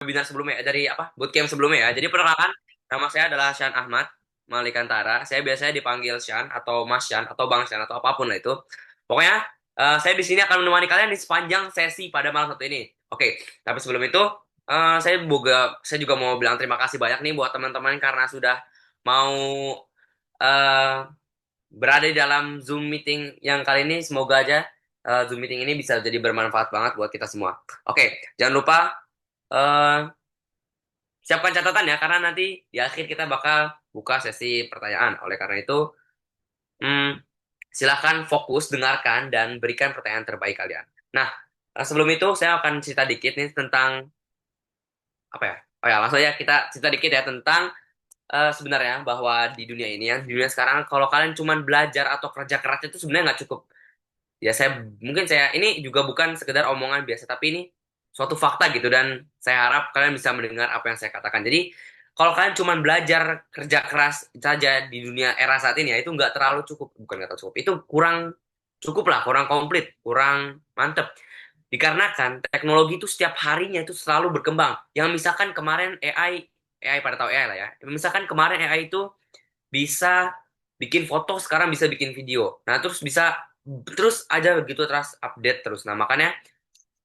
webinar sebelumnya, dari apa bootcamp sebelumnya ya. Jadi perkenalkan, nama saya adalah Syan Ahmad Malikantara. Saya biasanya dipanggil Syan atau Mas Syan atau Bang Syan atau apapun lah itu. Pokoknya saya di sini akan menemani kalian di sepanjang sesi pada malam satu ini. Oke, tapi sebelum itu saya juga mau bilang terima kasih banyak nih buat teman-teman karena sudah mau eh, berada di dalam Zoom meeting yang kali ini. Semoga aja Zoom meeting ini bisa jadi bermanfaat banget buat kita semua. Oke, jangan lupa eh, siapkan catatan ya, karena nanti di akhir kita bakal buka sesi pertanyaan. Oleh karena itu, hmm, silahkan fokus, dengarkan, dan berikan pertanyaan terbaik kalian. Nah, sebelum itu saya akan cerita dikit nih tentang apa ya? Oh ya, langsung aja kita cerita dikit ya tentang sebenarnya bahwa di dunia ini ya, di dunia sekarang kalau kalian cuma belajar atau kerja keras itu sebenarnya nggak cukup. Ya saya ini juga bukan sekedar omongan biasa, tapi ini suatu fakta gitu, dan saya harap kalian bisa mendengar apa yang saya katakan. Jadi kalau kalian cuma belajar kerja keras saja di dunia era saat ini ya, itu nggak terlalu cukup. Bukan nggak terlalu cukup, itu kurang cukup lah, kurang komplit, kurang mantep. Dikarenakan teknologi itu setiap harinya itu selalu berkembang. Yang misalkan kemarin AI pada tahu AI lah ya. Misalkan kemarin AI itu bisa bikin foto, sekarang bisa bikin video. Nah, terus aja begitu, terus update terus. Nah, makanya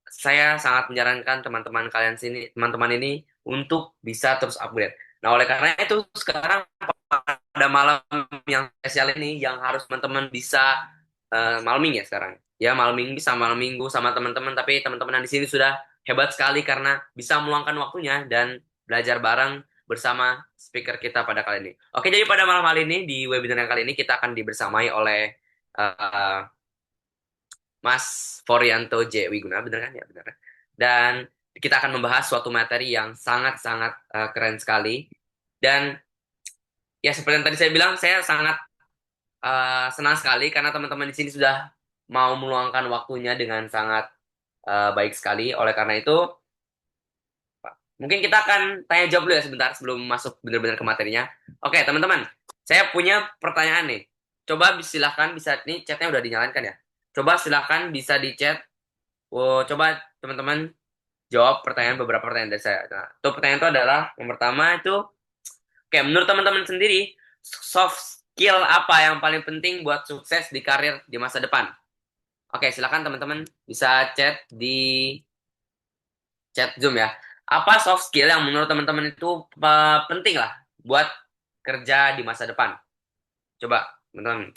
saya sangat menyarankan teman-teman ini untuk bisa terus upgrade. Nah, oleh karena itu sekarang pada malam yang spesial ini yang harus teman-teman bisa malam minggu ya sekarang. Ya, malam minggu sama teman-teman, tapi teman-teman yang di sini sudah hebat sekali karena bisa meluangkan waktunya dan belajar bareng bersama speaker kita pada kali ini. Oke, jadi pada malam hari ini di webinar yang kali ini kita akan dibersamai oleh eh, Mas Forianto J. Wiguna, bener kan ya, bener. Dan kita akan membahas suatu materi yang sangat-sangat keren sekali. Dan ya seperti yang tadi saya bilang, saya sangat senang sekali karena teman-teman di sini sudah mau meluangkan waktunya dengan sangat baik sekali. Oleh karena itu, mungkin kita akan tanya jawab dulu ya sebentar sebelum masuk benar-benar ke materinya. Oke, teman-teman, saya punya pertanyaan nih. Coba silahkan bisa, nih chatnya udah dinyalakan ya. Coba silahkan bisa di chat. Oh, coba teman-teman jawab beberapa pertanyaan dari saya. Nah, itu pertanyaan itu adalah yang pertama itu, oke, menurut teman-teman sendiri, soft skill apa yang paling penting buat sukses di karir di masa depan? Oke, silakan teman-teman bisa chat di chat Zoom ya. Apa soft skill yang menurut teman-teman itu penting lah buat kerja di masa depan? Coba, teman-teman.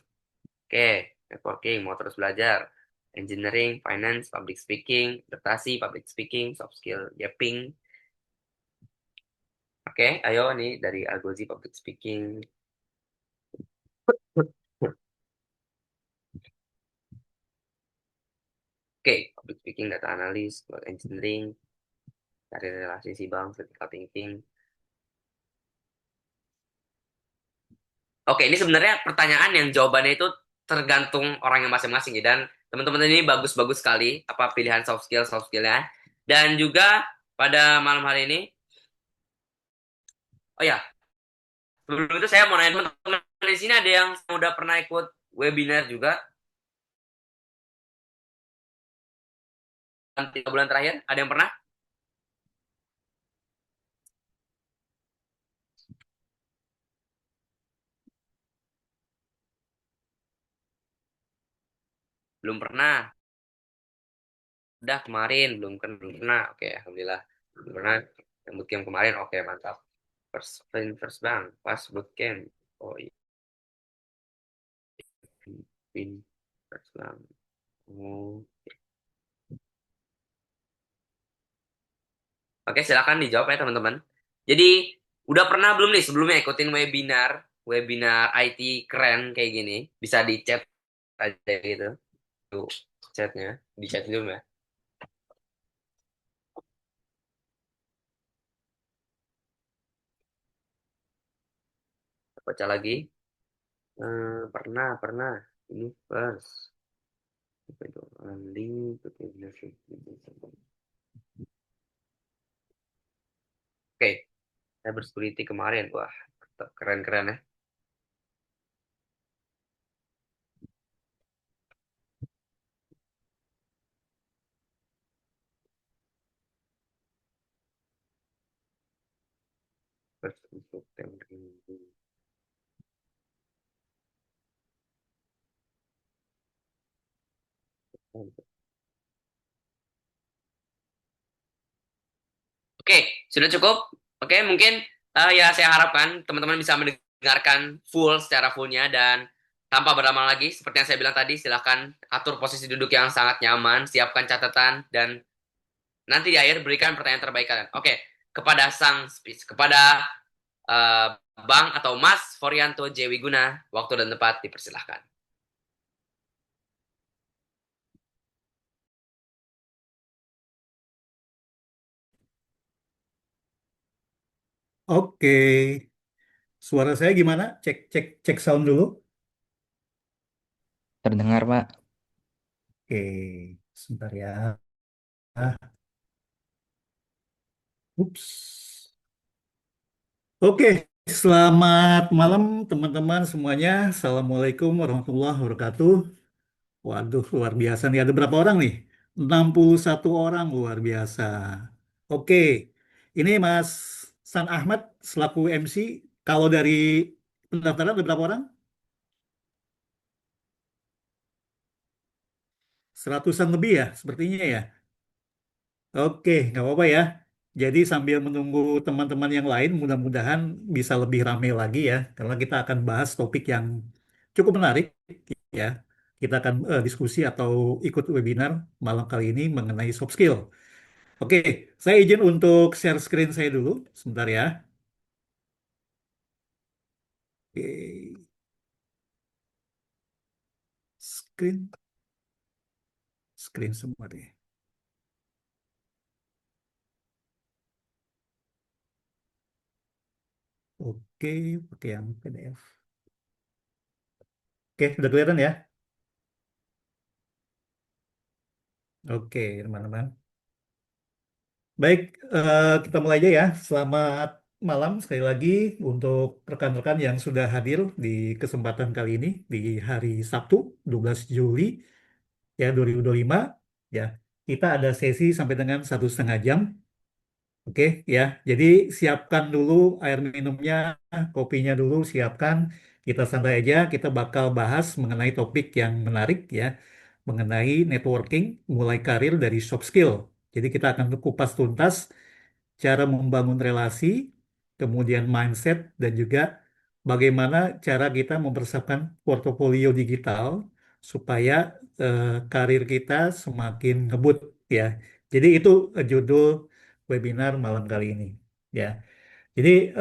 Oke, networking, mau terus belajar. Engineering, finance, public speaking, adaptasi, public speaking, soft skill, yapping. Oke, ayo nih dari Algozi public speaking. Oke, public speaking, data analis, engineering, dari relasi si bang, critical thinking. Oke, ini sebenarnya pertanyaan yang jawabannya itu tergantung orang yang masing-masing ya. Dan teman-teman ini bagus-bagus sekali apa pilihan soft skillnya. Dan juga pada malam hari ini, oh ya, sebelum itu saya mau nanya teman-teman di sini ada yang udah pernah ikut webinar juga 3 bulan terakhir? Ada yang pernah? Belum pernah. Udah kemarin, belum pernah. Oke, alhamdulillah. Belum pernah. Yang bootcamp kemarin, oke mantap. First bang, pas bootcamp. Oh iya, first bang. Oh. Oke, silakan dijawab ya teman-teman. Jadi, udah pernah belum nih sebelumnya ikutin webinar IT keren kayak gini? Bisa di chat aja gitu. Tuh, chatnya. Di chat dulu ya. Baca lagi. Pernah. Ini first. Apa itu? Link to leadership. Oke, cybersecurity kemarin. Wah, keren-keren ya. September. Oke, sudah cukup. Oke, mungkin ya saya harapkan teman-teman bisa mendengarkan full secara fullnya dan tanpa berlama lagi, seperti yang saya bilang tadi, silahkan atur posisi duduk yang sangat nyaman, siapkan catatan, dan nanti di akhir berikan pertanyaan terbaik kalian. Oke, kepada sang speech, kepada eh, Bang atau Mas Forianto J. Wiguna, waktu dan tempat dipersilahkan. Oke, suara saya gimana? Cek cek cek sound dulu. Terdengar, Pak. Oke, sebentar ya. Ups. Oke, selamat malam teman-teman semuanya. Assalamualaikum warahmatullahi wabarakatuh. Waduh, luar biasa nih. Ada berapa orang nih? 61 orang, luar biasa. Oke, ini Mas San Ahmad selaku MC. Kalau dari pendaftaran ada berapa orang? Seratusan lebih ya, sepertinya ya. Oke, nggak apa-apa ya. Jadi sambil menunggu teman-teman yang lain, mudah-mudahan bisa lebih ramai lagi ya, karena kita akan bahas topik yang cukup menarik ya. Kita akan diskusi atau ikut webinar malam kali ini mengenai soft skill. Oke, saya izin untuk share screen saya dulu, sebentar ya. Oke, screen, screen semua deh. Oke, pakai yang PDF. Oke, sudah kelihatan ya? Oke, teman-teman. Baik, kita mulai aja ya. Selamat malam sekali lagi untuk rekan-rekan yang sudah hadir di kesempatan kali ini di hari Sabtu 12 Juli ya 2025 ya. Kita ada sesi sampai dengan 1,5 jam. Oke ya. Jadi siapkan dulu air minumnya, kopinya dulu siapkan. Kita santai aja. Kita bakal bahas mengenai topik yang menarik ya, mengenai networking mulai karir dari soft skill. Jadi kita akan kupas tuntas cara membangun relasi, kemudian mindset, dan juga bagaimana cara kita mempersiapkan portofolio digital supaya karir kita semakin ngebut ya. Jadi itu judul webinar malam kali ini ya. Jadi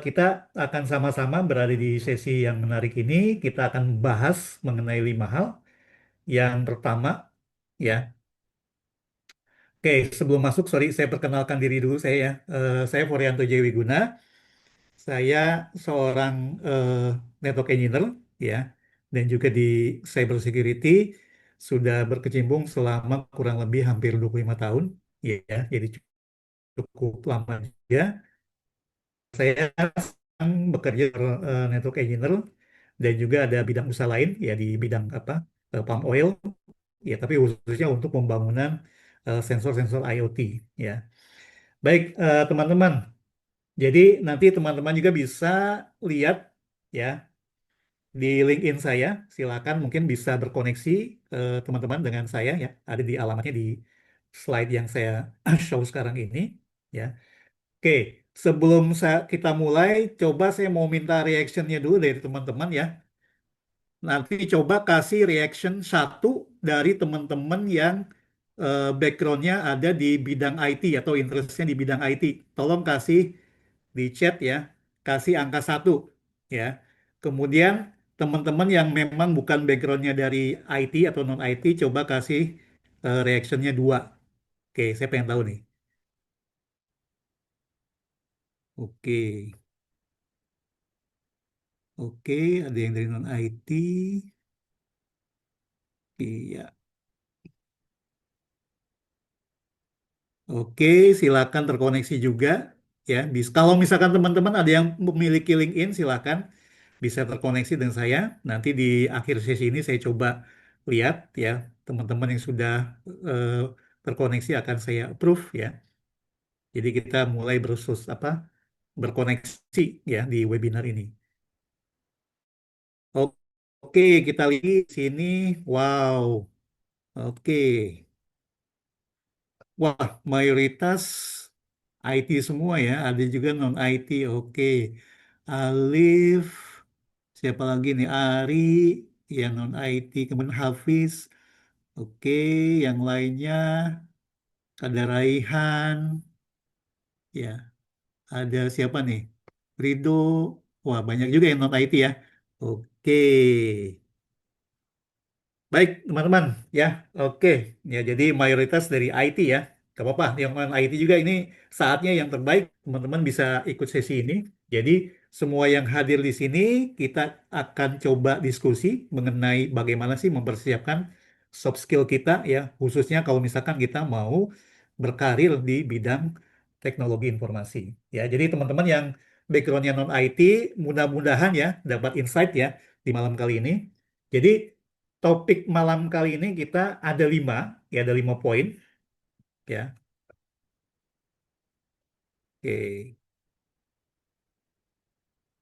kita akan sama-sama berada di sesi yang menarik ini. Kita akan bahas mengenai 5 hal. Yang pertama ya. Oke, sebelum masuk, sorry, saya perkenalkan diri dulu saya ya. Saya Forianto J. Wiguna. Saya seorang network engineer ya, dan juga di cyber security sudah berkecimpung selama kurang lebih hampir 25 tahun ya, jadi cukup lama ya. Saya sekarang bekerja network engineer dan juga ada bidang usaha lain ya di bidang apa palm oil ya, tapi khususnya untuk pembangunan sensor-sensor IoT ya. Baik, teman-teman. Jadi nanti teman-teman juga bisa lihat ya di LinkedIn saya. Silakan mungkin bisa berkoneksi teman-teman dengan saya ya. Ada di alamatnya di slide yang saya show sekarang ini ya. Oke, sebelum kita mulai, coba saya mau minta reactionnya dulu dari teman-teman ya. Nanti coba kasih reaction satu dari teman-teman yang backgroundnya ada di bidang IT atau interestnya di bidang IT. Tolong kasih di chat ya, kasih angka satu ya. Kemudian teman-teman yang memang bukan backgroundnya dari IT atau non IT, coba kasih reactionnya dua. Oke, saya pengen tahu nih. Oke, oke, ada yang dari non IT. Iya. Oke, silakan terkoneksi juga ya. Kalau misalkan teman-teman ada yang memiliki LinkedIn, silakan bisa terkoneksi dengan saya. Nanti di akhir sesi ini saya coba lihat ya teman-teman yang sudah eh, terkoneksi akan saya approve ya. Jadi kita mulai bersus apa? berkoneksi ya di webinar ini. O- Oke, kita lihat sini. Wow. Oke. Wah, mayoritas IT semua ya. Ada juga non IT. Oke. Alif, siapa lagi nih? Ari, ya non IT. Kemudian Hafiz. Oke, yang lainnya ada Raihan, ya. Ada siapa nih? Rido. Wah, banyak juga yang non IT ya. Oke. Baik, teman-teman, ya, oke, ya, jadi mayoritas dari IT ya, gak apa-apa, yang non IT juga ini saatnya yang terbaik, teman-teman bisa ikut sesi ini. Jadi semua yang hadir di sini kita akan coba diskusi mengenai bagaimana sih mempersiapkan soft skill kita ya, khususnya kalau misalkan kita mau berkarir di bidang teknologi informasi. Ya, jadi teman-teman yang backgroundnya non IT, mudah-mudahan ya dapat insight ya di malam kali ini. Jadi topik malam kali ini kita ada 5, ya ada 5 poin, ya. Oke,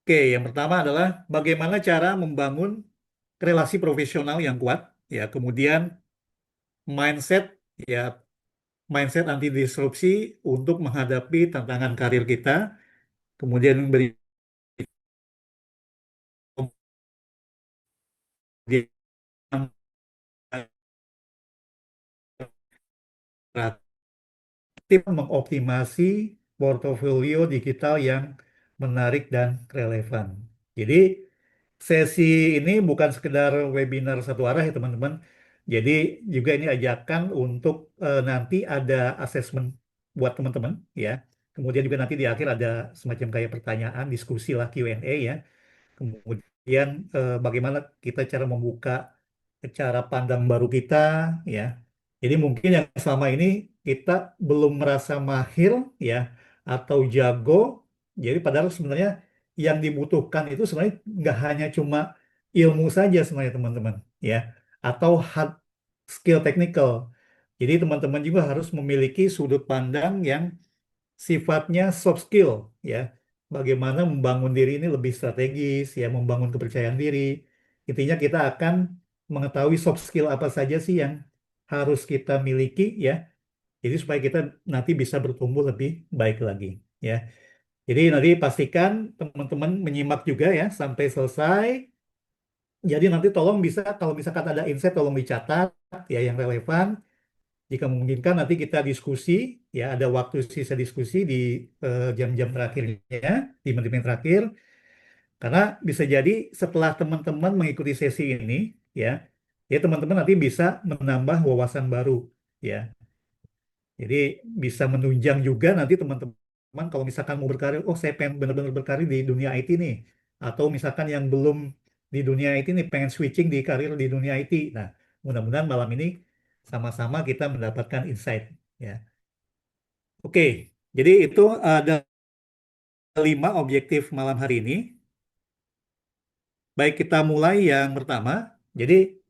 oke. Yang pertama adalah bagaimana cara membangun relasi profesional yang kuat, ya. Kemudian mindset, ya, mindset anti disrupsi untuk menghadapi tantangan karir kita. Kemudian tim mengoptimasi portofolio digital yang menarik dan relevan. Jadi sesi ini bukan sekedar webinar satu arah ya teman-teman. Jadi juga ini ajakan untuk nanti ada asesmen buat teman-teman ya. Kemudian juga nanti di akhir ada semacam kayak pertanyaan, diskusi lah Q&A ya. Kemudian bagaimana kita cara membuka cara pandang baru kita ya. Jadi mungkin yang selama ini kita belum merasa mahir ya atau jago. Jadi padahal sebenarnya yang dibutuhkan itu sebenarnya nggak hanya cuma ilmu saja sebenarnya teman-teman ya atau hard skill technical. Jadi teman-teman juga harus memiliki sudut pandang yang sifatnya soft skill ya. Bagaimana membangun diri ini lebih strategis ya, membangun kepercayaan diri. Intinya kita akan mengetahui soft skill apa saja sih yang harus kita miliki ya. Jadi supaya kita nanti bisa bertumbuh lebih baik lagi ya. Jadi nanti pastikan teman-teman menyimak juga ya sampai selesai. Jadi nanti tolong bisa kalau misalkan ada insight tolong dicatat ya yang relevan. Jika memungkinkan nanti kita diskusi, ya ada waktu sisa diskusi di jam-jam terakhirnya, di menit-menit terakhir. Karena bisa jadi setelah teman-teman mengikuti sesi ini, ya, ya teman-teman nanti bisa menambah wawasan baru, ya. Jadi bisa menunjang juga nanti teman-teman kalau misalkan mau berkarir, oh saya pengen benar-benar berkarir di dunia IT nih, atau misalkan yang belum di dunia IT nih pengen switching di karir di dunia IT. Nah, mudah-mudahan malam ini sama-sama kita mendapatkan insight, ya. Oke, jadi itu ada 5 objektif malam hari ini. Baik, kita mulai yang pertama. Jadi,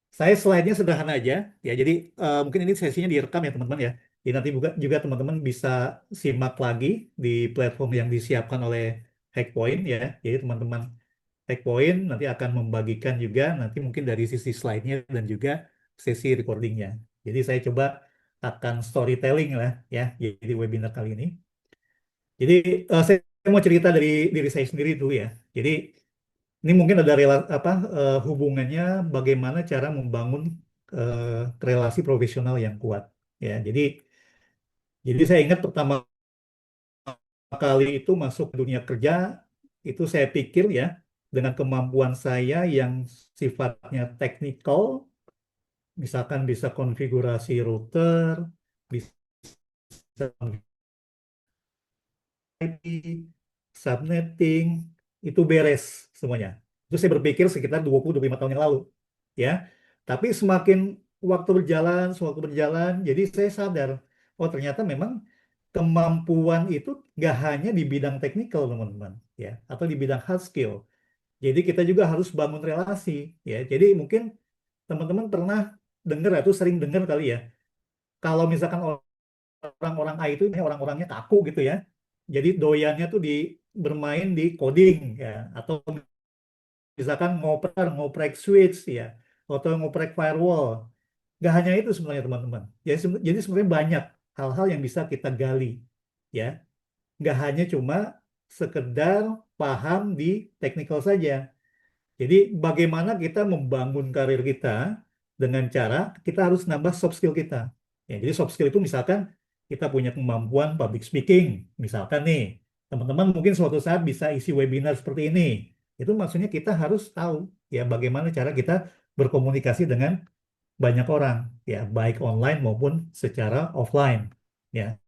saya slide-nya sederhana aja. Ya, jadi mungkin ini sesinya direkam ya teman-teman ya. Jadi nanti juga teman-teman bisa simak lagi di platform yang disiapkan oleh Hackpoint ya. Jadi teman-teman Hackpoint nanti akan membagikan juga nanti mungkin dari sisi slide-nya dan juga sesi recording-nya. Jadi saya coba akan storytelling lah ya. Jadi webinar kali ini. Jadi saya mau cerita dari diri saya sendiri dulu ya. Jadi ini mungkin ada hubungannya bagaimana cara membangun relasi profesional yang kuat. Ya, jadi saya ingat pertama kali itu masuk ke dunia kerja itu saya pikir ya dengan kemampuan saya yang sifatnya teknikal, misalkan bisa konfigurasi router, bisa IP, subnetting, itu beres semuanya. Itu saya berpikir sekitar 20-25 tahun yang lalu. Ya, tapi semakin waktu berjalan, jadi saya sadar, oh ternyata memang kemampuan itu nggak hanya di bidang teknikal, teman-teman, ya, atau di bidang hard skill. Jadi kita juga harus bangun relasi, ya. Jadi mungkin teman-teman pernah dengar atau sering dengar kali ya, kalau misalkan orang-orang IT itu orang-orangnya kaku gitu ya, Jadi doyannya tuh bermain di coding ya, atau misalkan ngoprek switch ya, atau ngoprek firewall. Nggak hanya itu sebenarnya teman-teman. Jadi sebenarnya banyak hal-hal yang bisa kita gali ya. Nggak hanya cuma sekedar paham di technical saja. Jadi bagaimana kita membangun karir kita dengan cara kita harus nambah soft skill kita. Ya, jadi soft skill itu misalkan kita punya kemampuan public speaking, misalkan nih, teman-teman mungkin suatu saat bisa isi webinar seperti ini. Itu maksudnya kita harus tahu ya bagaimana cara kita berkomunikasi dengan banyak orang, ya baik online maupun secara offline. Ya,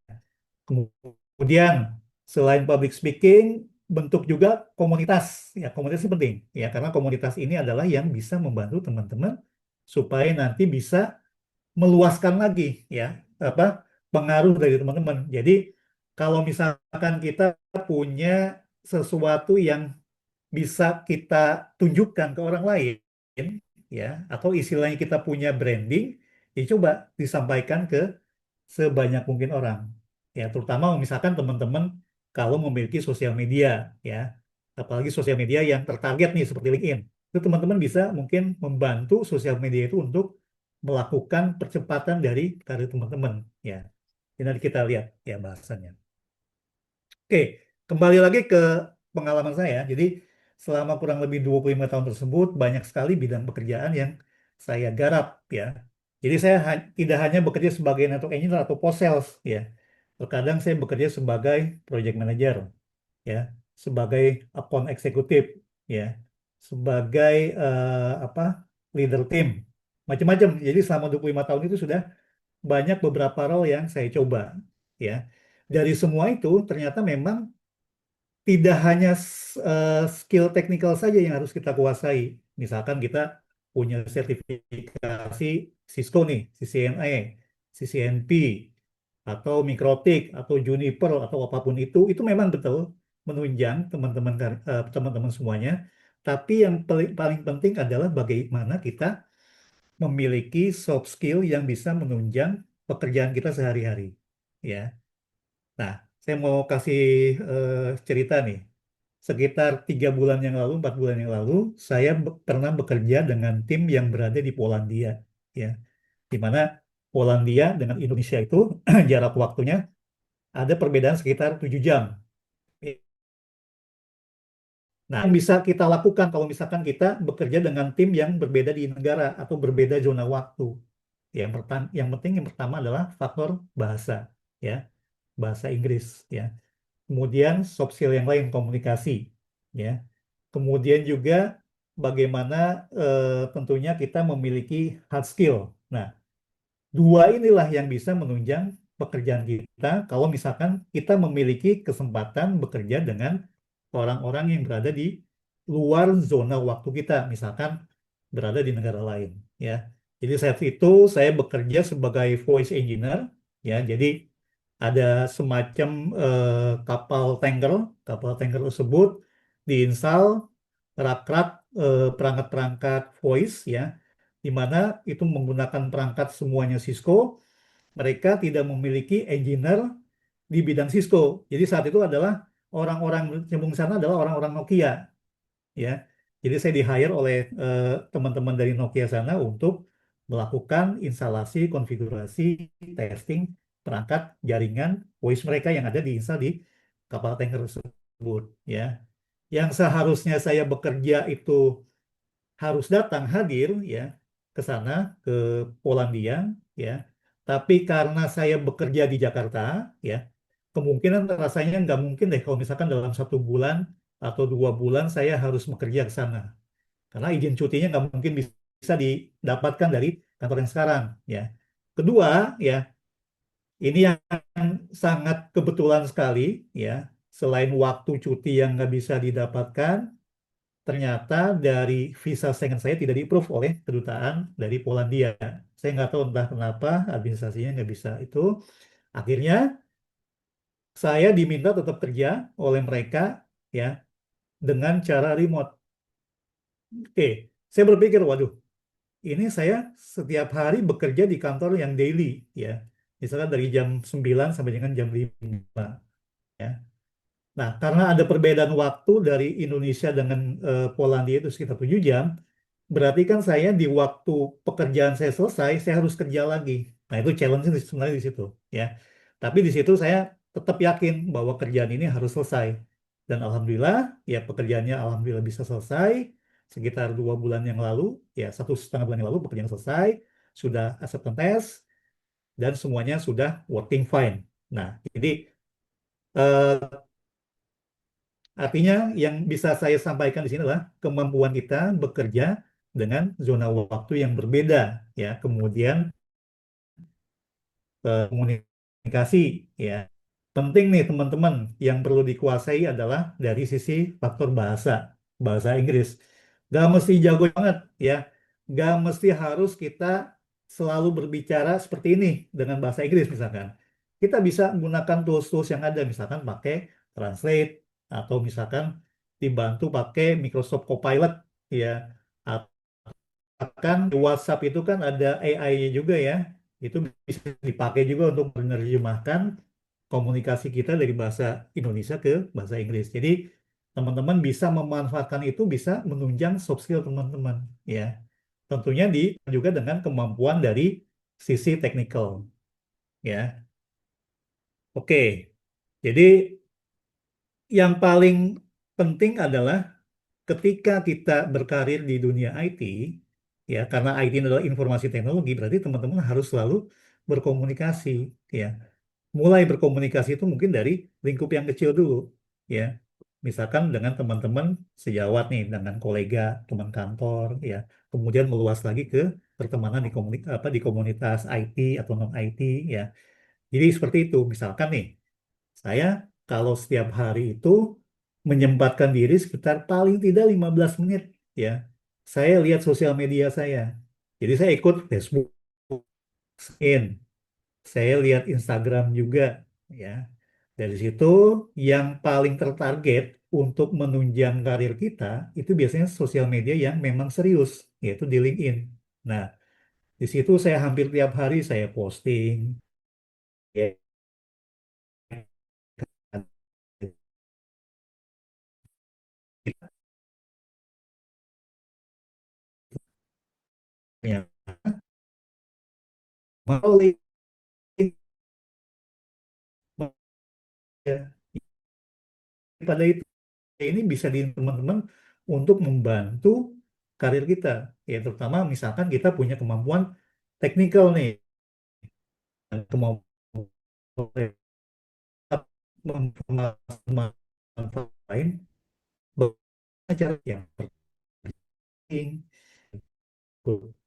kemudian selain public speaking, bentuk juga komunitas. Ya, komunitas itu penting. Ya, karena komunitas ini adalah yang bisa membantu teman-teman supaya nanti bisa meluaskan lagi ya apa pengaruh dari teman-teman. Jadi kalau misalkan kita punya sesuatu yang bisa kita tunjukkan ke orang lain ya atau istilahnya kita punya branding, ya coba disampaikan ke sebanyak mungkin orang. Ya, terutama misalkan teman-teman kalau memiliki sosial media ya, apalagi sosial media yang tertarget nih seperti LinkedIn. Itu teman-teman bisa mungkin membantu sosial media itu untuk melakukan percepatan dari karir teman-teman ya. Ini nanti kita lihat ya bahasannya. Oke, kembali lagi ke pengalaman saya. Jadi selama kurang lebih 25 tahun tersebut banyak sekali bidang pekerjaan yang saya garap ya. Jadi saya tidak hanya bekerja sebagai network engineer atau post sales ya. Terkadang saya bekerja sebagai project manager ya, sebagai account eksekutif ya, sebagai apa? Leader tim. Macam-macam. Jadi selama 25 tahun itu sudah banyak beberapa role yang saya coba ya. Dari semua itu ternyata memang tidak hanya skill teknikal saja yang harus kita kuasai. Misalkan kita punya sertifikasi Cisco nih, CCNA, CCNP, atau Mikrotik, atau Juniper, atau apapun itu memang betul menunjang teman-teman semuanya. Tapi yang paling penting adalah bagaimana kita memiliki soft skill yang bisa menunjang pekerjaan kita sehari-hari. Ya. Nah, saya mau kasih eh, cerita nih. Sekitar 3 bulan yang lalu, 4 bulan yang lalu, saya pernah bekerja dengan tim yang berada di Polandia, ya, di mana Polandia dengan Indonesia itu jarak waktunya ada perbedaan sekitar 7 jam. Nah, yang bisa kita lakukan kalau misalkan kita bekerja dengan tim yang berbeda di negara atau berbeda zona waktu. Yang pertama adalah faktor bahasa, ya, bahasa Inggris, ya. Kemudian soft skill yang lain komunikasi ya. Kemudian juga bagaimana tentunya kita memiliki hard skill. Nah, dua inilah yang bisa menunjang pekerjaan kita kalau misalkan kita memiliki kesempatan bekerja dengan orang-orang yang berada di luar zona waktu kita, misalkan berada di negara lain ya. Jadi saat itu saya bekerja sebagai voice engineer ya. Jadi ada semacam kapal tanker. Kapal tanker tersebut diinstal rak-rak perangkat-perangkat voice ya, di mana itu menggunakan perangkat semuanya Cisco. Mereka tidak memiliki engineer di bidang Cisco. Jadi saat itu adalah orang-orang berkecimpung di sana adalah orang-orang Nokia ya. Jadi saya di hire oleh teman-teman dari Nokia sana untuk melakukan instalasi, konfigurasi, testing perangkat jaringan voice mereka yang ada diinstal di kapal tanker tersebut ya. Yang seharusnya saya bekerja itu harus datang hadir ya ke sana ke Polandia ya. Tapi karena saya bekerja di Jakarta ya, kemungkinan rasanya nggak mungkin deh kalau misalkan dalam 1 bulan atau 2 bulan saya harus bekerja ke sana. Karena izin cutinya nggak mungkin bisa didapatkan dari kantor yang sekarang ya. Kedua ya, ini yang sangat kebetulan sekali ya. Selain waktu cuti yang nggak bisa didapatkan, ternyata dari visa Schengen saya tidak di-approve oleh kedutaan dari Polandia. Saya nggak tahu entah kenapa administrasinya nggak bisa itu. Akhirnya saya diminta tetap kerja oleh mereka ya dengan cara remote. Oke, saya berpikir, waduh, ini saya setiap hari bekerja di kantor yang daily ya. Misalkan dari jam 9 sampai dengan jam 5 ya. Nah, karena ada perbedaan waktu dari Indonesia dengan Polandia itu sekitar 7 jam, berarti kan saya di waktu pekerjaan saya selesai, saya harus kerja lagi. Nah, itu challenge sebenarnya di situ, ya. Tapi di situ saya tetap yakin bahwa kerjaan ini harus selesai. Dan alhamdulillah, ya pekerjaannya alhamdulillah bisa selesai. Sekitar 2 bulan yang lalu, ya 1,5 bulan yang lalu pekerjaan selesai, sudah acceptance test, dan semuanya sudah working fine. Nah, jadi eh, artinya yang bisa saya sampaikan di sini adalah kemampuan kita bekerja dengan zona waktu yang berbeda, ya. Kemudian komunikasi, ya. Penting nih teman-teman, yang perlu dikuasai adalah dari sisi faktor bahasa, bahasa Inggris. Gak mesti jago banget, ya. Gak mesti harus kita selalu berbicara seperti ini dengan bahasa Inggris misalkan. Kita bisa menggunakan tools-tools yang ada, misalkan pakai Translate, atau misalkan dibantu pakai Microsoft Copilot, ya. Bahkan di WhatsApp itu kan ada AI-nya juga ya. Itu bisa dipakai juga untuk menerjemahkan komunikasi kita dari bahasa Indonesia ke bahasa Inggris. Jadi teman-teman bisa memanfaatkan itu, bisa menunjang soft skill teman-teman ya. Tentunya juga dengan kemampuan dari sisi teknikal ya. Oke. Jadi yang paling penting adalah ketika kita berkarir di dunia IT, ya karena IT adalah informasi teknologi, berarti teman-teman harus selalu berkomunikasi, ya. Mulai berkomunikasi itu mungkin dari lingkup yang kecil dulu, ya. Misalkan dengan teman-teman sejawat nih, dengan kolega, teman kantor, ya. Kemudian meluas lagi ke pertemanan di komunitas IT atau non IT, ya. Jadi seperti itu. Misalkan nih, saya kalau setiap hari itu menyempatkan diri sekitar paling tidak 15 menit ya. Saya lihat sosial media saya. Jadi saya ikut Facebook, in, saya lihat Instagram juga ya. Dari situ yang paling tertarget untuk menunjang karir kita itu biasanya sosial media yang memang serius, yaitu di LinkedIn. Nah, di situ saya hampir tiap hari saya posting ya, ya, mau LinkedIn, ya. Pada itu ini bisa di teman-teman untuk membantu karir kita, ya terutama misalkan kita punya kemampuan teknikal nih, dan kemampuan lain, belajar yang penting,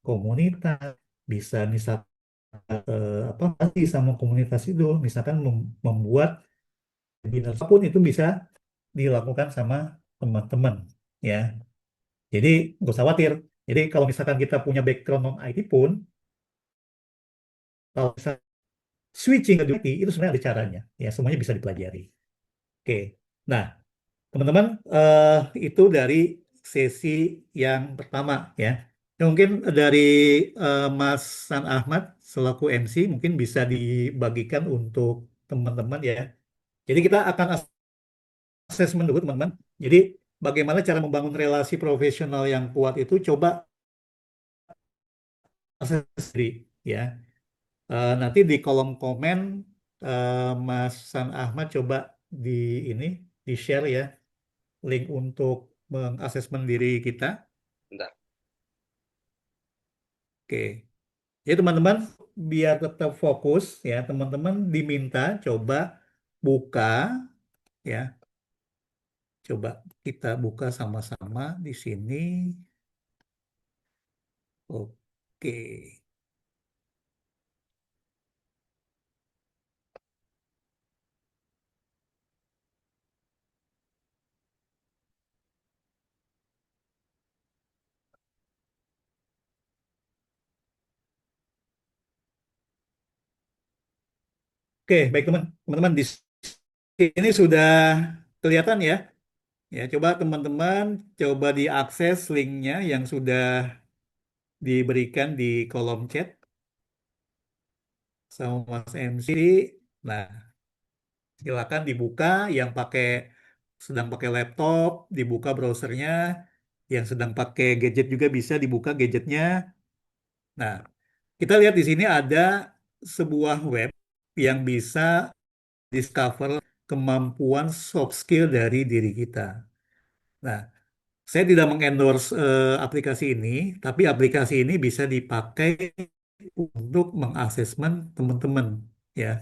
komunitas, bisa misal apa pasti sama komunitas itu, misalkan membuat webinar apapun itu bisa dilakukan sama teman-teman, ya. Jadi nggak usah khawatir. Jadi kalau misalkan kita punya background non IT pun, kalau bisa switching ke IT itu sebenarnya ada caranya. Ya semuanya bisa dipelajari. Oke. Nah, teman-teman, itu dari sesi yang pertama ya. Ya, mungkin dari Mas San Ahmad selaku MC mungkin bisa dibagikan untuk teman-teman ya. Jadi kita akan assessment dulu teman-teman. Jadi bagaimana cara membangun relasi profesional yang kuat itu coba assess sendiri ya. Nanti di kolom komen eh, Mas San Ahmad coba di ini di share ya link untuk mengasesmen diri kita. Bentar. Oke. Jadi teman-teman biar tetap fokus ya teman-teman diminta coba buka ya. Coba kita buka sama-sama di sini. Oke. Oke, baik teman-teman di sini sudah kelihatan ya. Ya, coba teman-teman coba diakses linknya yang sudah diberikan di kolom chat sama Mas MC. Nah, silakan dibuka yang pakai sedang pakai laptop, dibuka browsernya, yang sedang pakai gadget juga bisa dibuka gadgetnya. Nah, kita lihat di sini ada sebuah web yang bisa discover kemampuan soft skill dari diri kita. Nah, saya tidak mengendorse aplikasi ini, tapi aplikasi ini bisa dipakai untuk mengasesmen teman-teman, ya.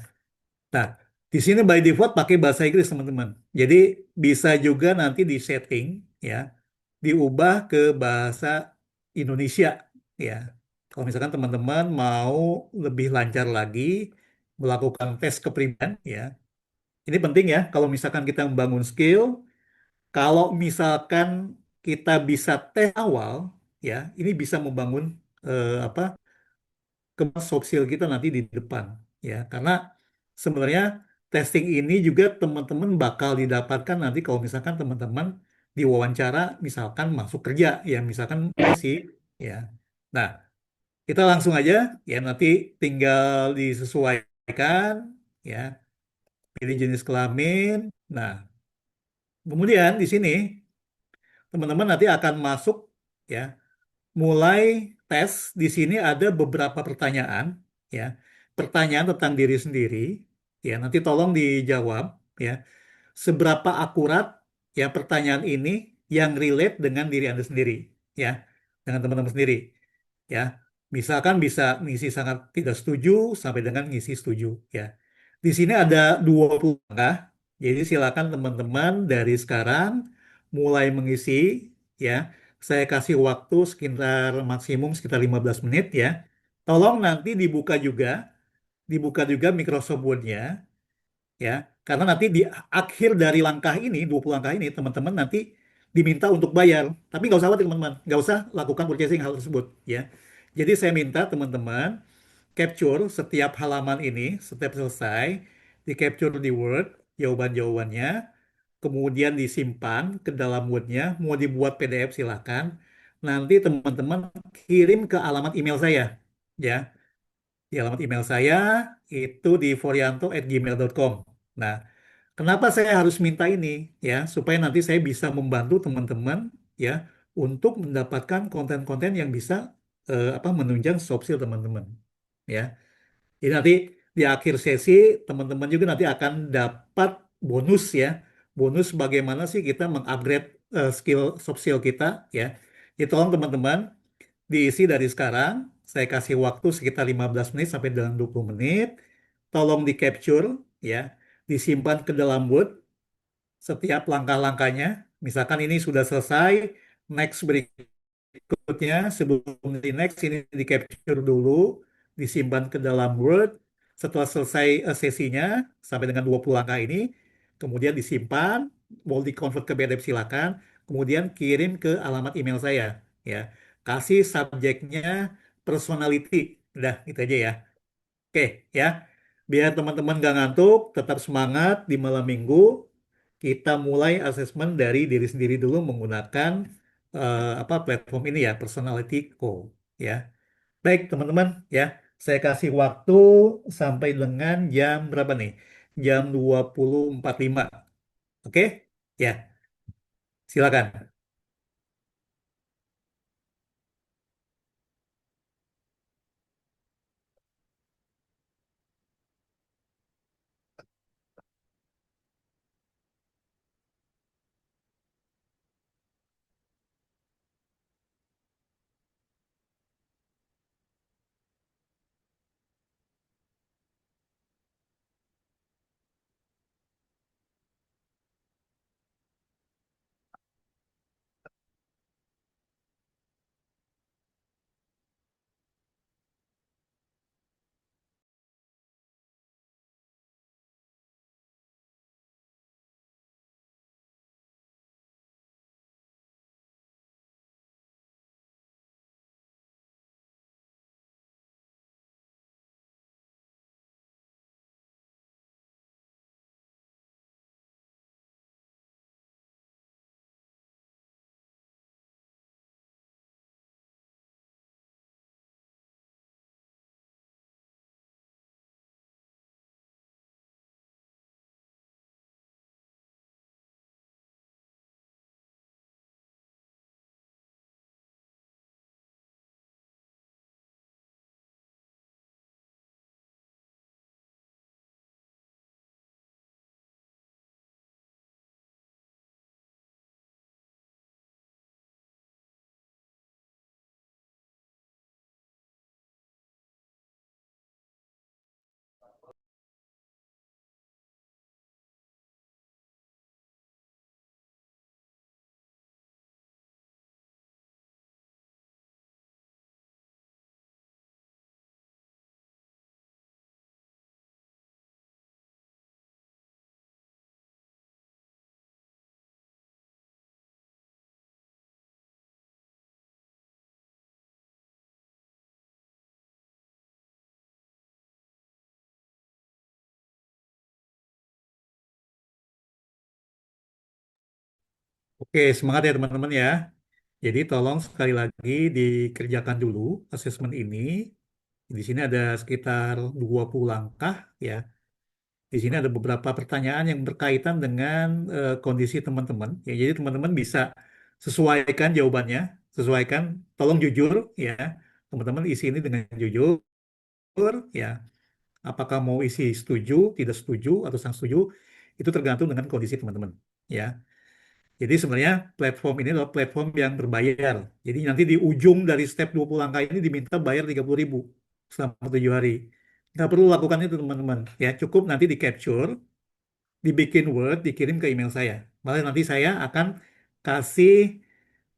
Nah, di sini by default pakai bahasa Inggris, teman-teman. Jadi bisa juga nanti di setting, ya, diubah ke bahasa Indonesia, ya. Kalau misalkan teman-teman mau lebih lancar lagi melakukan tes kepribadian, ya. Ini penting ya, kalau misalkan kita membangun skill, kalau misalkan kita bisa tes awal, ya, ini bisa membangun apa ke soft skill kita nanti di depan, ya. Karena sebenarnya testing ini juga teman-teman bakal didapatkan nanti kalau misalkan teman-teman diwawancara, misalkan masuk kerja, ya, misalkan sih, ya. Nah, kita langsung aja, ya, nanti tinggal disesuaikan, ya, pilih jenis kelamin. Nah, kemudian di sini teman-teman nanti akan masuk, ya, mulai tes. Di sini ada beberapa pertanyaan, ya, pertanyaan tentang diri sendiri, ya, nanti tolong dijawab, ya, seberapa akurat, ya, pertanyaan ini yang relate dengan diri Anda sendiri, ya, dengan teman-teman sendiri, ya. Misalkan bisa ngisi sangat tidak setuju sampai dengan ngisi setuju, ya. Di sini ada 20 langkah, jadi silakan teman-teman dari sekarang mulai mengisi, ya. Saya kasih waktu sekitar maksimum sekitar 15 menit, ya. Tolong nanti dibuka juga Microsoft Word-nya, ya. Karena nanti di akhir dari langkah ini, 20 langkah ini, teman-teman nanti diminta untuk bayar. Tapi nggak usah khawatir, teman-teman. Nggak usah lakukan purchasing hal tersebut, ya. Jadi saya minta teman-teman capture setiap halaman ini, setiap selesai, di capture di Word, jawaban-jawabannya, kemudian disimpan ke dalam Word-nya, mau dibuat PDF silakan. Nanti teman-teman kirim ke alamat email saya, ya. Di alamat email saya itu di forianto@gmail.com. Nah, kenapa saya harus minta ini? Ya, supaya nanti saya bisa membantu teman-teman, ya, untuk mendapatkan konten-konten yang bisa menunjang soft skill teman-teman. Ya, jadi nanti di akhir sesi teman-teman juga nanti akan dapat bonus, ya. Bonus bagaimana sih kita mengupgrade skill soft skill kita, ya. Jadi tolong teman-teman diisi dari sekarang. Saya kasih waktu sekitar 15 menit sampai dengan 20 menit. Tolong di capture, ya. Disimpan ke dalam Word setiap langkah-langkahnya. Misalkan ini sudah selesai, next berikutnya sebelum di next ini di capture dulu, disimpan ke dalam Word. Setelah selesai sesinya sampai dengan 20 langkah ini, kemudian disimpan, mau di-convert ke PDF silakan, kemudian kirim ke alamat email saya, ya. Kasih subjeknya personality. Udah, itu aja ya. Oke, ya. Biar teman-teman gak ngantuk, tetap semangat di malam minggu. Kita mulai asesmen dari diri sendiri dulu menggunakan platform ini, ya, Personality Co. Ya. Baik, teman-teman, ya. Saya kasih waktu sampai dengan jam berapa nih? Jam 20.45. Oke? Ya, silakan. Oke, semangat ya teman-teman ya. Jadi tolong sekali lagi dikerjakan dulu asesmen ini. Di sini ada sekitar 20 langkah ya. Di sini ada beberapa pertanyaan yang berkaitan dengan kondisi teman-teman. Ya, jadi teman-teman bisa sesuaikan jawabannya, sesuaikan, tolong jujur ya. Teman-teman isi ini dengan jujur ya. Apakah mau isi setuju, tidak setuju, atau sangat setuju, itu tergantung dengan kondisi teman-teman ya. Jadi sebenarnya platform ini adalah platform yang berbayar. Jadi nanti di ujung dari step 20 langkah ini diminta bayar 30.000 selama 7 hari. Nggak perlu lakukan itu teman-teman. Ya, cukup nanti di capture, dibikin Word, dikirim ke email saya. Malah nanti saya akan kasih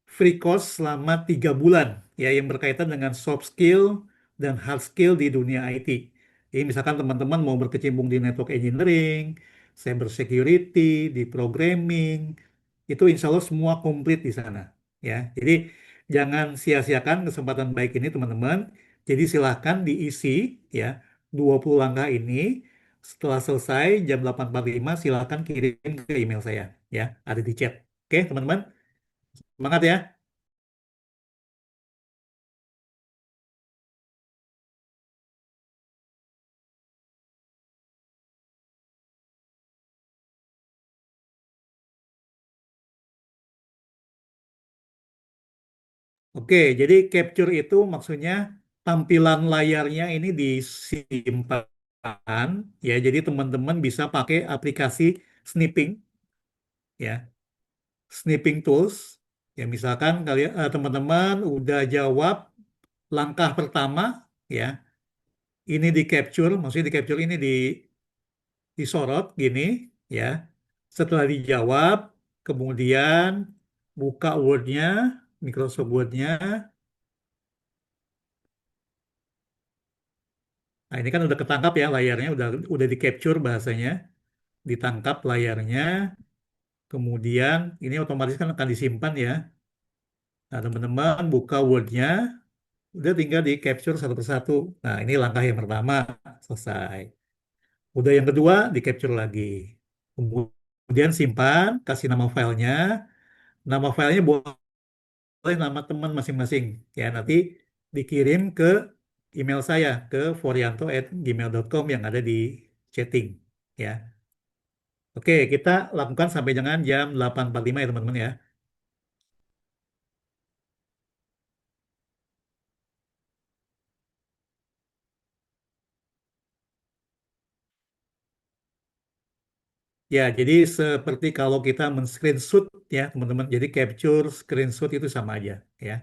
free course selama 3 bulan ya yang berkaitan dengan soft skill dan hard skill di dunia IT. Jadi misalkan teman-teman mau berkecimpung di network engineering, cyber security, di programming, itu insya Allah semua komplit di sana ya. Jadi jangan sia-siakan kesempatan baik ini teman-teman. Jadi silahkan diisi ya 20 langkah ini. Setelah selesai jam 8.45 silahkan kirim ke email saya ya. Ada di chat. Oke teman-teman, semangat ya. Oke, jadi capture itu maksudnya tampilan layarnya ini disimpan ya. Jadi teman-teman bisa pakai aplikasi snipping ya, snipping tools. Ya misalkan kalian teman-teman udah jawab langkah pertama ya, ini di capture, maksudnya di capture ini disorot gini ya. Setelah dijawab, kemudian buka Word-nya, Microsoft Word-nya. Nah, ini kan udah ketangkap ya layarnya, udah di capture bahasanya, ditangkap layarnya, kemudian ini otomatis kan akan disimpan ya. Nah, teman-teman buka Word-nya, udah tinggal di capture satu persatu. Nah, ini langkah yang pertama, selesai. Udah yang kedua, di capture lagi. Kemudian simpan, kasih nama filenya. Nama filenya boleh nama teman masing-masing. Ya, nanti dikirim ke email saya, ke forianto@gmail.com yang ada di chatting. Ya. Oke, kita lakukan sampai dengan jam 8.45 ya teman-teman ya. Ya, jadi seperti kalau kita men-screenshot ya teman-teman. Jadi capture, screenshot itu sama aja ya.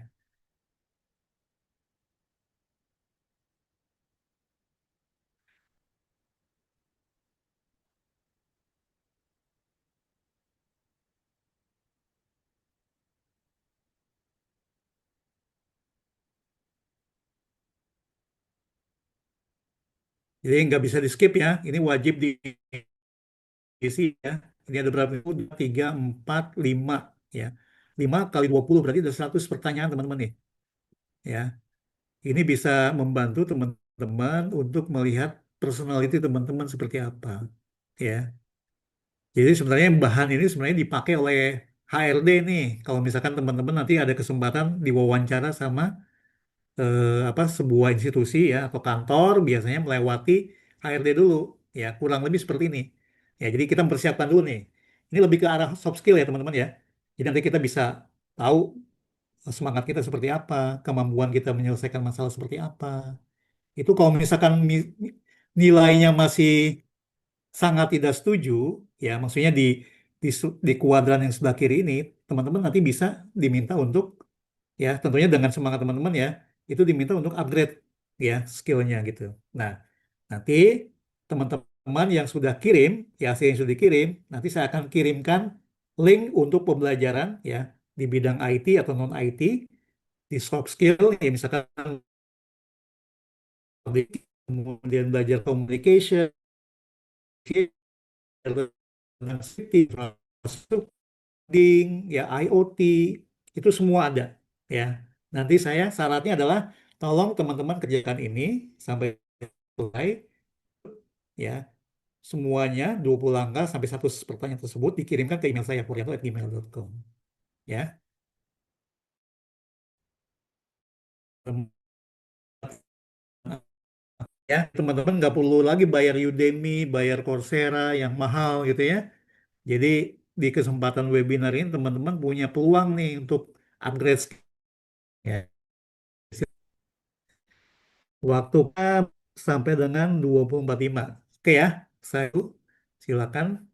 Jadi nggak bisa di skip ya. Ini wajib diisi ya. Ini ada berapa? 3, 4, 5 ya. 5 kali 20 berarti ada 100 pertanyaan teman-teman nih. Ya, ini bisa membantu teman-teman untuk melihat personality teman-teman seperti apa. Ya. Jadi sebenarnya bahan ini sebenarnya dipakai oleh HRD nih. Kalau misalkan teman-teman nanti ada kesempatan diwawancara sama sebuah institusi ya atau kantor biasanya melewati HRD dulu. Ya, kurang lebih seperti ini. Ya, jadi kita mempersiapkan dulu nih. Ini lebih ke arah soft skill ya teman-teman ya. Jadi nanti kita bisa tahu semangat kita seperti apa, kemampuan kita menyelesaikan masalah seperti apa. Itu kalau misalkan nilainya masih sangat tidak setuju, ya maksudnya di kuadran yang sebelah kiri ini, teman-teman nanti bisa diminta untuk, ya tentunya dengan semangat teman-teman ya, itu diminta untuk upgrade ya skillnya gitu. Nah, nanti teman-teman yang sudah kirim, ya hasil yang sudah dikirim, nanti saya akan kirimkan link untuk pembelajaran ya di bidang IT atau non IT, di soft skill, ya misalkan kemudian belajar communication, tentang safety, coding, ya IoT, itu semua ada ya. Nanti saya syaratnya adalah tolong teman-teman kerjakan ini sampai selesai ya. Semuanya 20 langkah sampai 100 pertanyaan tersebut dikirimkan ke email saya forianto@gmail.com. ya. Ya, teman-teman nggak perlu lagi bayar Udemy, bayar Coursera yang mahal gitu ya. Jadi di kesempatan webinar ini teman-teman punya peluang nih untuk upgrade skill ya. Waktu sampai dengan 2045. Oke ya, saya silakan.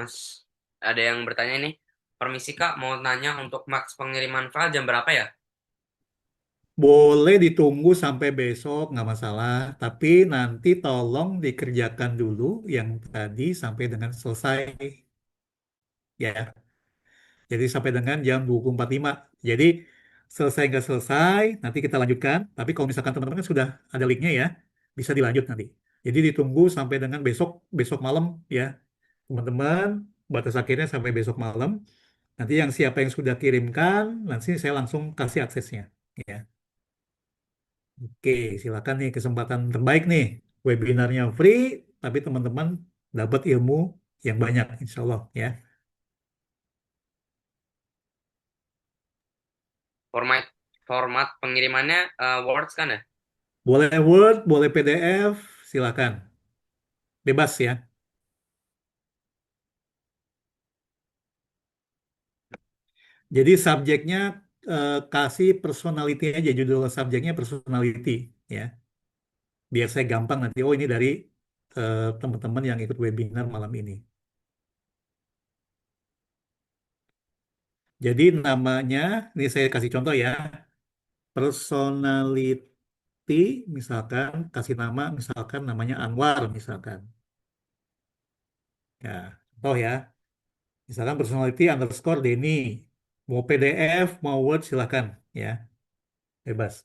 Mas, ada yang bertanya nih. Permisi Kak, mau nanya untuk max pengiriman file jam berapa ya? Boleh ditunggu sampai besok, nggak masalah. Tapi nanti tolong dikerjakan dulu yang tadi sampai dengan selesai. Ya, jadi sampai dengan jam 20.45. Jadi selesai nggak selesai, nanti kita lanjutkan. Tapi kalau misalkan teman-teman kan sudah ada linknya ya, bisa dilanjut nanti. Jadi ditunggu sampai dengan besok, besok malam ya. Teman-teman, batas akhirnya sampai besok malam. Nanti yang siapa yang sudah kirimkan, nanti saya langsung kasih aksesnya. Ya. Oke, silakan nih kesempatan terbaik nih. Webinarnya free, tapi teman-teman dapat ilmu yang banyak, insya Allah ya. Format format pengirimannya Word kan ya? Boleh Word, boleh PDF, silakan. Bebas ya. Jadi subjeknya kasih personality aja, judul subjeknya personality ya. Biar saya gampang nanti, oh ini dari teman-teman yang ikut webinar malam ini. Jadi namanya, ini saya kasih contoh ya, personality, misalkan kasih nama, misalkan namanya Anwar, misalkan. Ya, contoh ya, misalkan personality underscore Denny. Mau PDF, mau Word, silakan ya, bebas.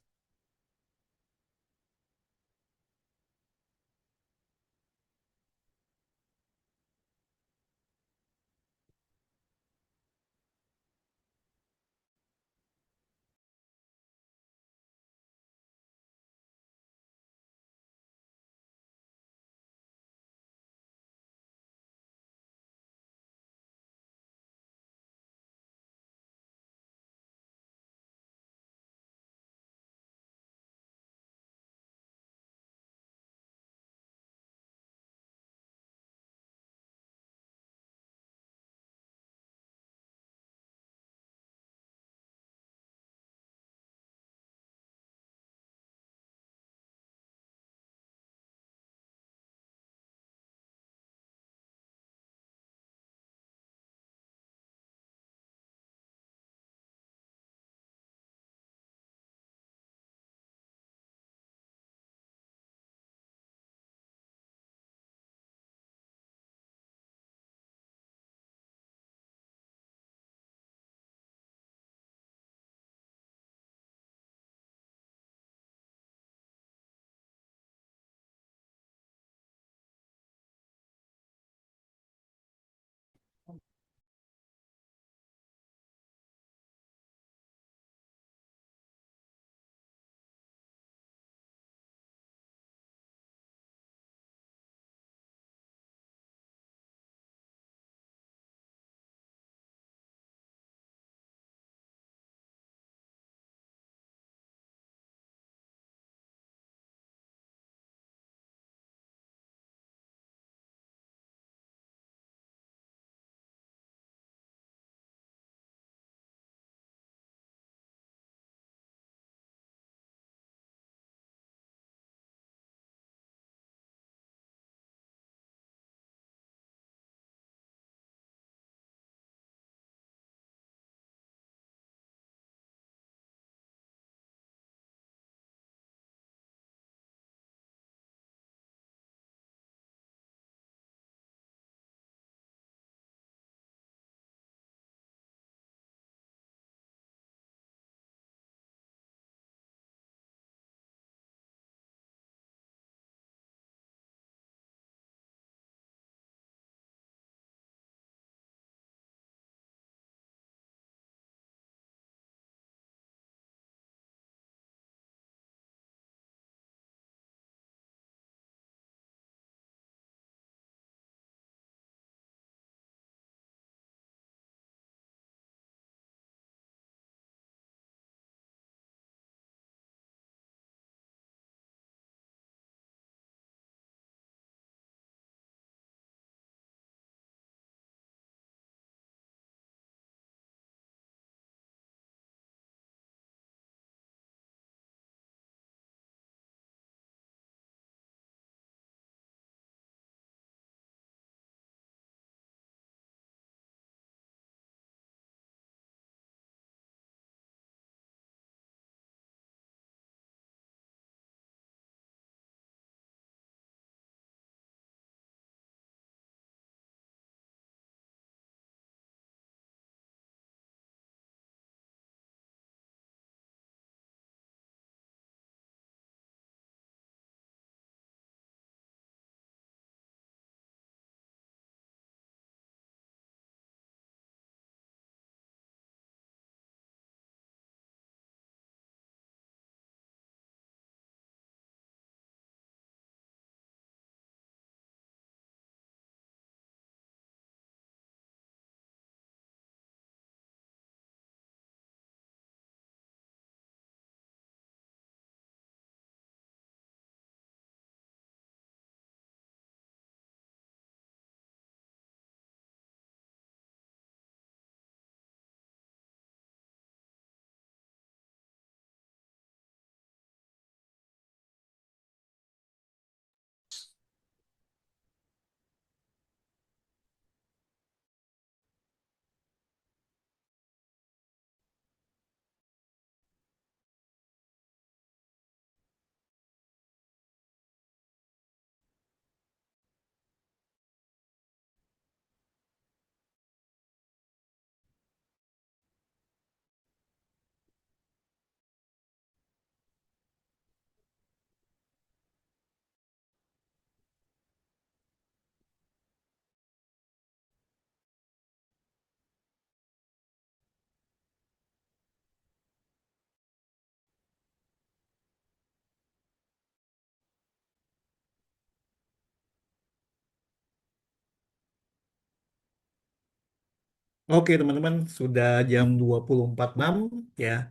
Oke teman-teman, sudah jam 20.46 ya.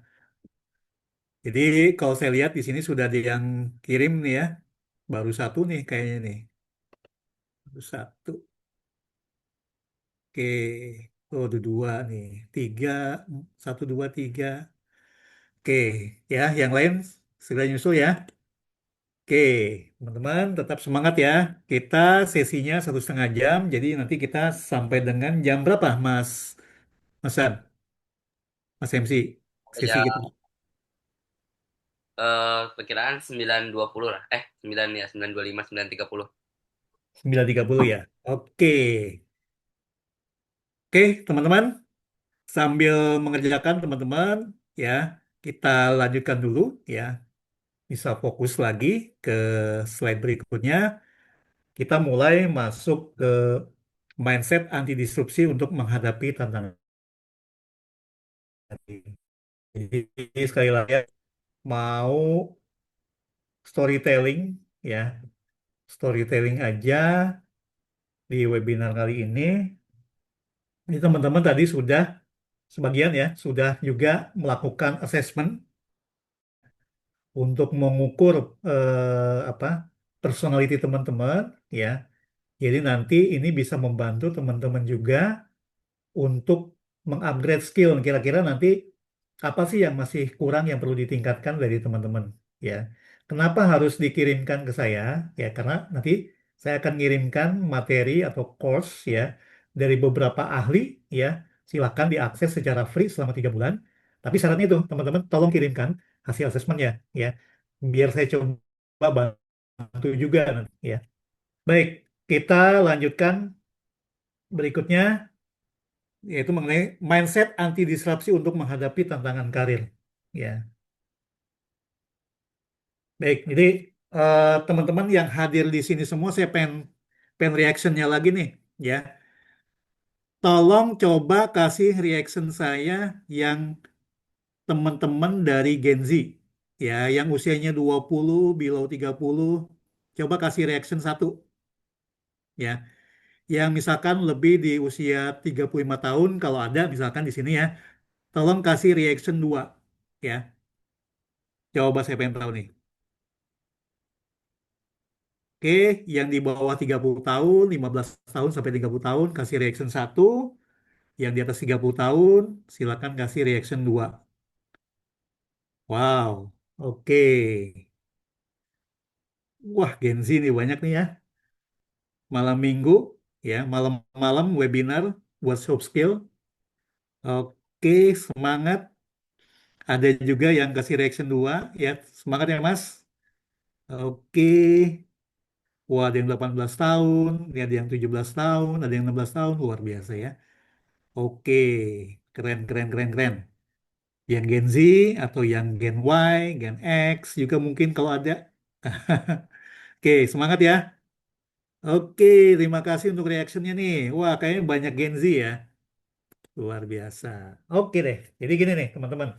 Jadi kalau saya lihat di sini sudah ada yang kirim nih ya. Baru satu nih kayaknya nih. Baru satu. Oke. Oh, ada dua nih. Tiga. Satu, dua, tiga. Oke. Ya, yang lain segera nyusul ya. Oke, teman-teman tetap semangat ya. Kita sesinya 1,5 jam. Jadi nanti kita sampai dengan jam berapa, Mas San? Mas MC? Sesi Ya, kita. perkiraan 9.20 lah. 9 ya, 9.25, 9.30. 9.30 ya. Oke. Oke, teman-teman. Sambil mengerjakan teman-teman ya, kita lanjutkan dulu ya. Bisa fokus lagi ke slide berikutnya. Kita mulai masuk ke mindset anti disrupsi untuk menghadapi tantangan ini. Jadi sekali lagi ya, mau storytelling ya, storytelling aja di webinar kali ini. Ini teman-teman tadi sudah sebagian ya, sudah juga melakukan assessment untuk mengukur apa personality teman-teman ya. Jadi nanti ini bisa membantu teman-teman juga untuk mengupgrade skill. Kira-kira nanti apa sih yang masih kurang yang perlu ditingkatkan dari teman-teman ya. Kenapa harus dikirimkan ke saya? Ya karena nanti saya akan ngirimkan materi atau course ya dari beberapa ahli ya. Silakan diakses secara free selama 3 bulan. Tapi syaratnya itu teman-teman tolong kirimkan hasil asesmennya ya. Biar saya coba bantu juga nanti ya. Baik, kita lanjutkan berikutnya yaitu mengenai mindset anti disrupsi untuk menghadapi tantangan karir. Ya, baik. Jadi teman-teman yang hadir di sini semua, saya pengen reactionnya lagi nih, ya. Tolong coba kasih reaction saya yang teman-teman dari Gen Z, ya, yang usianya 20, below 30, coba kasih reaction satu, ya. Yang misalkan lebih di usia 35 tahun, kalau ada misalkan di sini ya, tolong kasih reaction 2, ya. Coba saya pengen tahu nih. Oke, yang di bawah 30 tahun, 15 tahun sampai 30 tahun kasih reaction satu. Yang di atas 30 tahun silakan kasih reaction 2. Wow, oke. Wah, Gen Z nih banyak nih ya. Malam minggu, ya, malam-malam webinar buat soft skill. Oke, semangat. Ada juga yang kasih reaction 2, ya. Semangat ya, Mas. Oke. Wah, ada yang 18 tahun, ini ada yang 17 tahun, ada yang 16 tahun, luar biasa ya. Oke, keren, keren, keren, keren. Yang Gen Z atau yang Gen Y, Gen X juga mungkin kalau ada. Oke, semangat ya. Oke, terima kasih untuk reactionnya nih. Wah, kayaknya banyak Gen Z ya. Luar biasa. Oke deh, jadi gini nih teman-teman.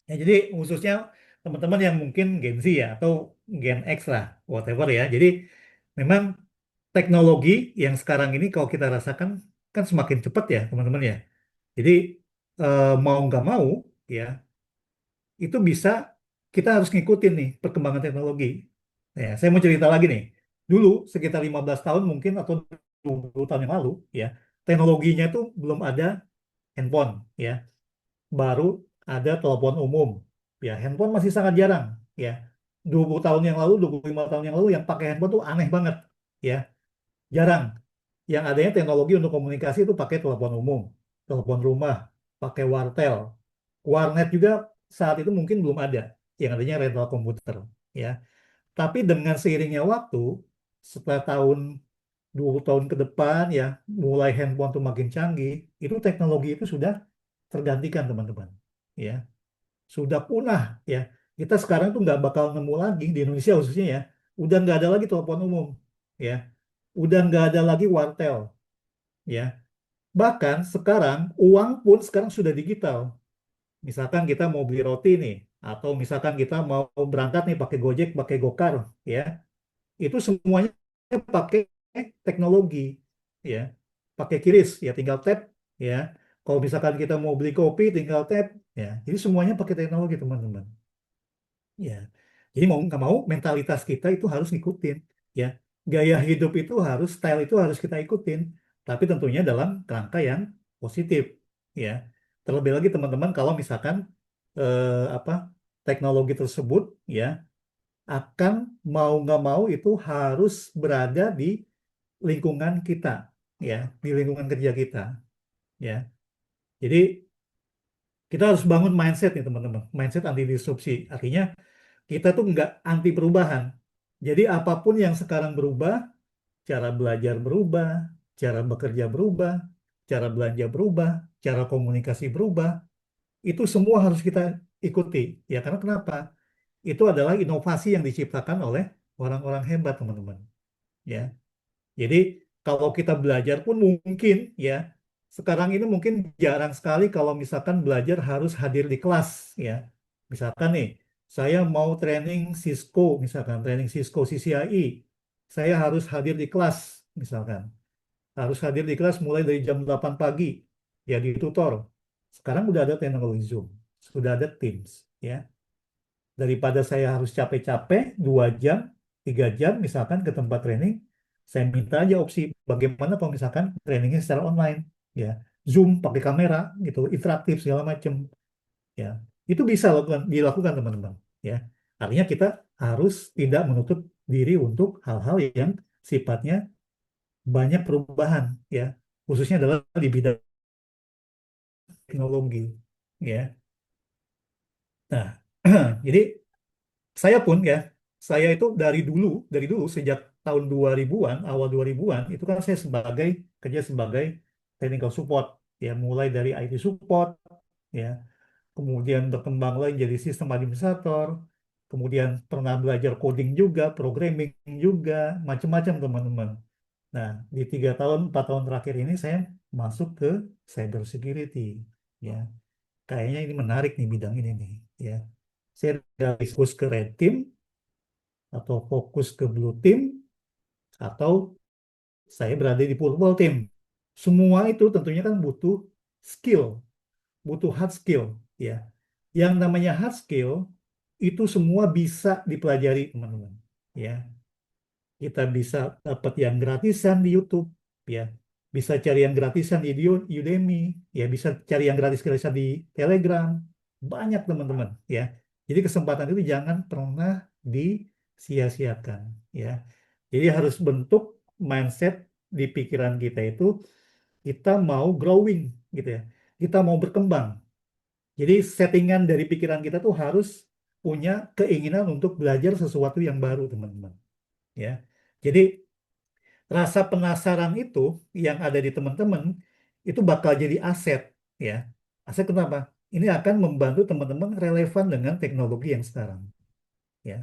Ya, jadi khususnya teman-teman yang mungkin Gen Z ya atau Gen X lah, whatever ya. Jadi memang teknologi yang sekarang ini kalau kita rasakan kan semakin cepat ya teman-teman ya. Jadi mau nggak mau ya itu bisa kita harus ngikutin nih perkembangan teknologi. Ya, saya mau cerita lagi nih. Dulu sekitar 15 tahun mungkin atau 20 tahun yang lalu ya, teknologinya itu belum ada handphone ya. Baru ada telepon umum. Ya, handphone masih sangat jarang ya. 20 tahun yang lalu, 25 tahun yang lalu yang pakai handphone tuh aneh banget ya. Jarang. Yang adanya teknologi untuk komunikasi itu pakai telepon umum, telepon rumah, pakai wartel. Warnet juga saat itu mungkin belum ada, yang adanya rental komputer, ya. Tapi dengan seiringnya waktu, setelah 20 tahun ke depan, ya, mulai handphone tuh makin canggih, itu teknologi itu sudah tergantikan, teman-teman. Ya, sudah punah, ya. Kita sekarang tuh nggak bakal nemu lagi di Indonesia khususnya ya, udah nggak ada lagi telepon umum, ya. Udah nggak ada lagi wartel, ya. Bahkan sekarang uang pun sekarang sudah digital. Misalkan kita mau beli roti nih, atau misalkan kita mau berangkat nih pakai Gojek, pakai Gokar, ya, itu semuanya pakai teknologi, ya, pakai QRIS, ya tinggal tap, ya. Kalau misalkan kita mau beli kopi, tinggal tap, ya. Jadi semuanya pakai teknologi, teman-teman. Ya, jadi mau nggak mau mentalitas kita itu harus ngikutin, ya. Gaya hidup itu harus, style itu harus kita ikutin, tapi tentunya dalam kerangka yang positif, ya. Terlebih lagi teman-teman kalau misalkan apa teknologi tersebut, ya, akan mau nggak mau itu harus berada di lingkungan kita, ya, di lingkungan kerja kita, ya. Jadi kita harus bangun mindset nih teman-teman, mindset anti disrupsi. Artinya kita tuh nggak anti perubahan. Jadi apapun yang sekarang berubah, cara belajar berubah, cara bekerja berubah, cara belanja berubah, cara komunikasi berubah, itu semua harus kita ikuti. Ya karena kenapa? Itu adalah inovasi yang diciptakan oleh orang-orang hebat, teman-teman. Ya. Jadi kalau kita belajar pun mungkin ya sekarang ini mungkin jarang sekali kalau misalkan belajar harus hadir di kelas ya. Misalkan nih saya mau training Cisco misalkan training Cisco CCIE saya harus hadir di kelas misalkan harus hadir di kelas mulai dari jam 8 pagi ya di tutor. Sekarang udah ada teknologi Zoom, sudah ada Teams ya daripada saya harus capek-capek 2 jam, 3 jam misalkan ke tempat training, saya minta aja opsi bagaimana kalau misalkan trainingnya secara online, ya Zoom pakai kamera gitu, interaktif segala macam, ya itu bisa dilakukan teman-teman, ya artinya kita harus tidak menutup diri untuk hal-hal yang sifatnya banyak perubahan, ya khususnya adalah di bidang teknologi, ya. Nah, jadi saya pun ya, saya itu dari dulu sejak tahun 2000-an, awal 2000-an, itu kan saya kerja sebagai technical support, ya mulai dari IT support, ya, kemudian berkembang lagi jadi sistem administrator, kemudian pernah belajar coding juga, programming juga, macam-macam teman-teman. Nah, di 3 tahun, 4 tahun terakhir ini saya masuk ke cyber security, ya. Kayaknya ini menarik nih bidang ini nih, ya. Saya dari fokus ke red team, atau fokus ke blue team, atau saya berada di purple team. Semua itu tentunya kan butuh skill, butuh hard skill, ya. Yang namanya hard skill itu semua bisa dipelajari, teman-teman. Ya, kita bisa dapat yang gratisan di YouTube, ya. Bisa cari yang gratisan di Udemy, ya. Bisa cari yang gratis-gratisan di Telegram. Banyak, teman-teman, ya. Jadi kesempatan itu jangan pernah disia-siakan, ya. Jadi harus bentuk mindset di pikiran kita itu kita mau growing gitu ya. Kita mau berkembang. Jadi settingan dari pikiran kita tuh harus punya keinginan untuk belajar sesuatu yang baru, teman-teman. Ya. Jadi rasa penasaran itu yang ada di teman-teman itu bakal jadi aset, ya. Aset kenapa? Ini akan membantu teman-teman relevan dengan teknologi yang sekarang, ya.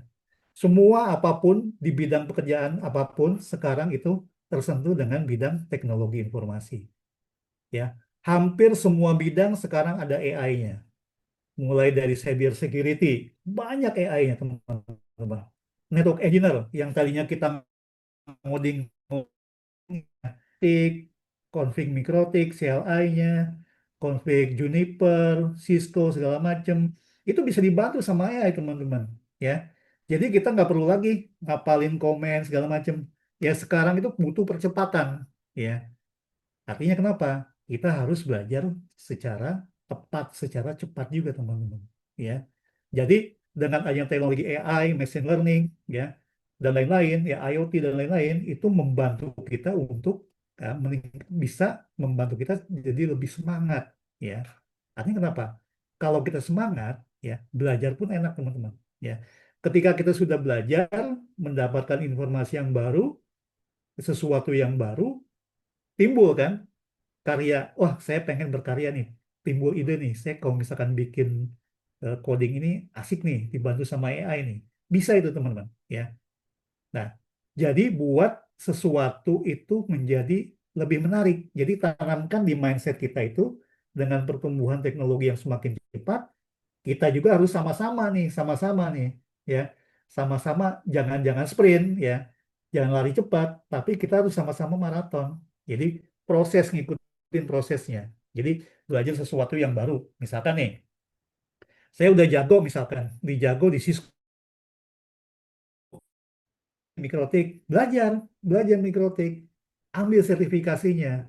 Semua apapun di bidang pekerjaan apapun sekarang itu tersentuh dengan bidang teknologi informasi, ya. Hampir semua bidang sekarang ada AI-nya. Mulai dari cyber security, banyak AI-nya, teman-teman. Network engineer yang tadinya kita ngoding tik, config mikrotik, CLI-nya, config Juniper, Cisco segala macam, itu bisa dibantu sama AI teman-teman, ya. Jadi kita nggak perlu lagi ngapalin komen segala macam. Ya sekarang itu butuh percepatan, ya. Artinya kenapa? Kita harus belajar secara tepat, secara cepat juga teman-teman, ya. Jadi dengan adanya teknologi AI, machine learning, ya, dan lain-lain, ya IoT dan lain-lain, itu membantu kita untuk ya, bisa membantu kita jadi lebih semangat, ya. Artinya kenapa? Kalau kita semangat, ya belajar pun enak teman-teman, ya. Ketika kita sudah belajar, mendapatkan informasi yang baru, sesuatu yang baru, timbul kan karya, wah saya pengen berkarya nih, timbul ide nih, saya kalau misalkan bikin coding ini asik nih, dibantu sama AI nih, bisa itu teman-teman, ya. Nah, jadi buat sesuatu itu menjadi lebih menarik. Jadi tanamkan di mindset kita itu dengan pertumbuhan teknologi yang semakin cepat, kita juga harus sama-sama nih, ya, sama-sama jangan-jangan sprint, ya, jangan lari cepat, tapi kita harus sama-sama maraton. Jadi proses ngikutin prosesnya, Jadi belajar sesuatu yang baru. Misalkan nih, saya udah jago misalkan, di Cisco Mikrotik, belajar Mikrotik, ambil sertifikasinya,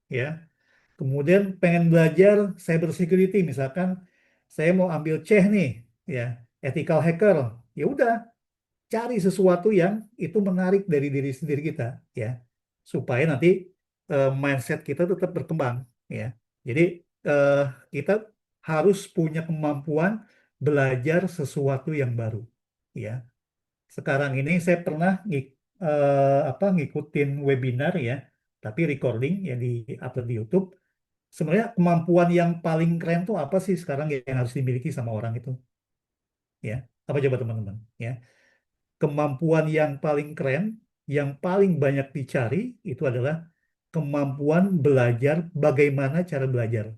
ya. Kemudian pengen belajar cyber security, misalkan saya mau ambil CEH nih, ya, ethical hacker. Ya udah, cari sesuatu yang itu menarik dari diri sendiri kita, ya, supaya nanti mindset kita tetap berkembang, ya. Jadi eh, kita harus punya kemampuan belajar sesuatu yang baru, ya. Sekarang ini saya pernah ngikutin webinar, ya, tapi recording ya di upload di YouTube. Sebenarnya kemampuan yang paling keren tuh apa sih sekarang yang harus dimiliki sama orang itu, ya? Apa coba teman-teman, ya? Kemampuan yang paling keren, yang paling banyak dicari itu adalah kemampuan belajar, bagaimana cara belajar.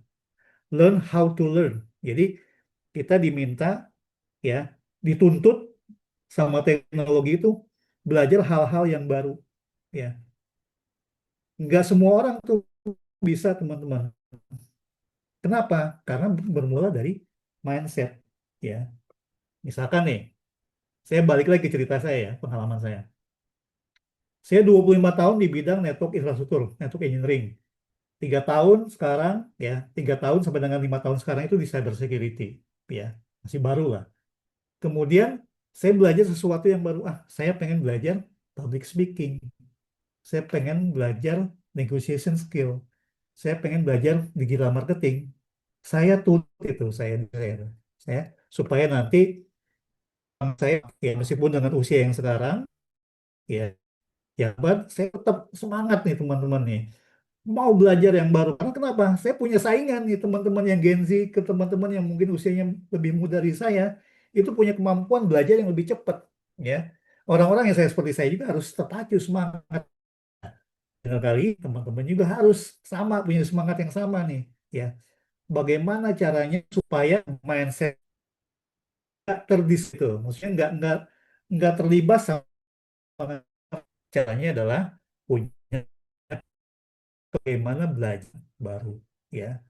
Learn how to learn. Jadi kita diminta, ya, dituntut sama teknologi itu belajar hal-hal yang baru, ya. Nggak semua orang tuh bisa, teman-teman. Kenapa? Karena bermula dari mindset, ya. Misalkan nih, saya balik lagi ke cerita saya, ya, pengalaman saya. Saya 25 tahun di bidang network infrastruktur, network engineering. 3 tahun sekarang, ya, 3 tahun sampai dengan 5 tahun sekarang itu di cyber security, ya, masih baru lah. Kemudian saya belajar sesuatu yang baru. Saya pengen belajar public speaking. Saya pengen belajar negotiation skill. Saya pengen belajar digital marketing. Saya tuntut itu, saya supaya nanti saya, ya, meskipun dengan usia yang sekarang, ya, ya, saya tetap semangat nih teman-teman nih, mau belajar yang baru. Karena kenapa? Saya punya saingan nih, teman-teman yang Gen Z, ke teman-teman yang mungkin usianya lebih muda dari saya, itu punya kemampuan belajar yang lebih cepat, ya. Orang-orang yang saya seperti saya juga harus terpacu semangat. Kali teman-teman juga harus sama, punya semangat yang sama nih, ya. Bagaimana caranya supaya mindset nggak itu, maksudnya nggak terlibat sama, caranya adalah punya bagaimana belajar baru, ya.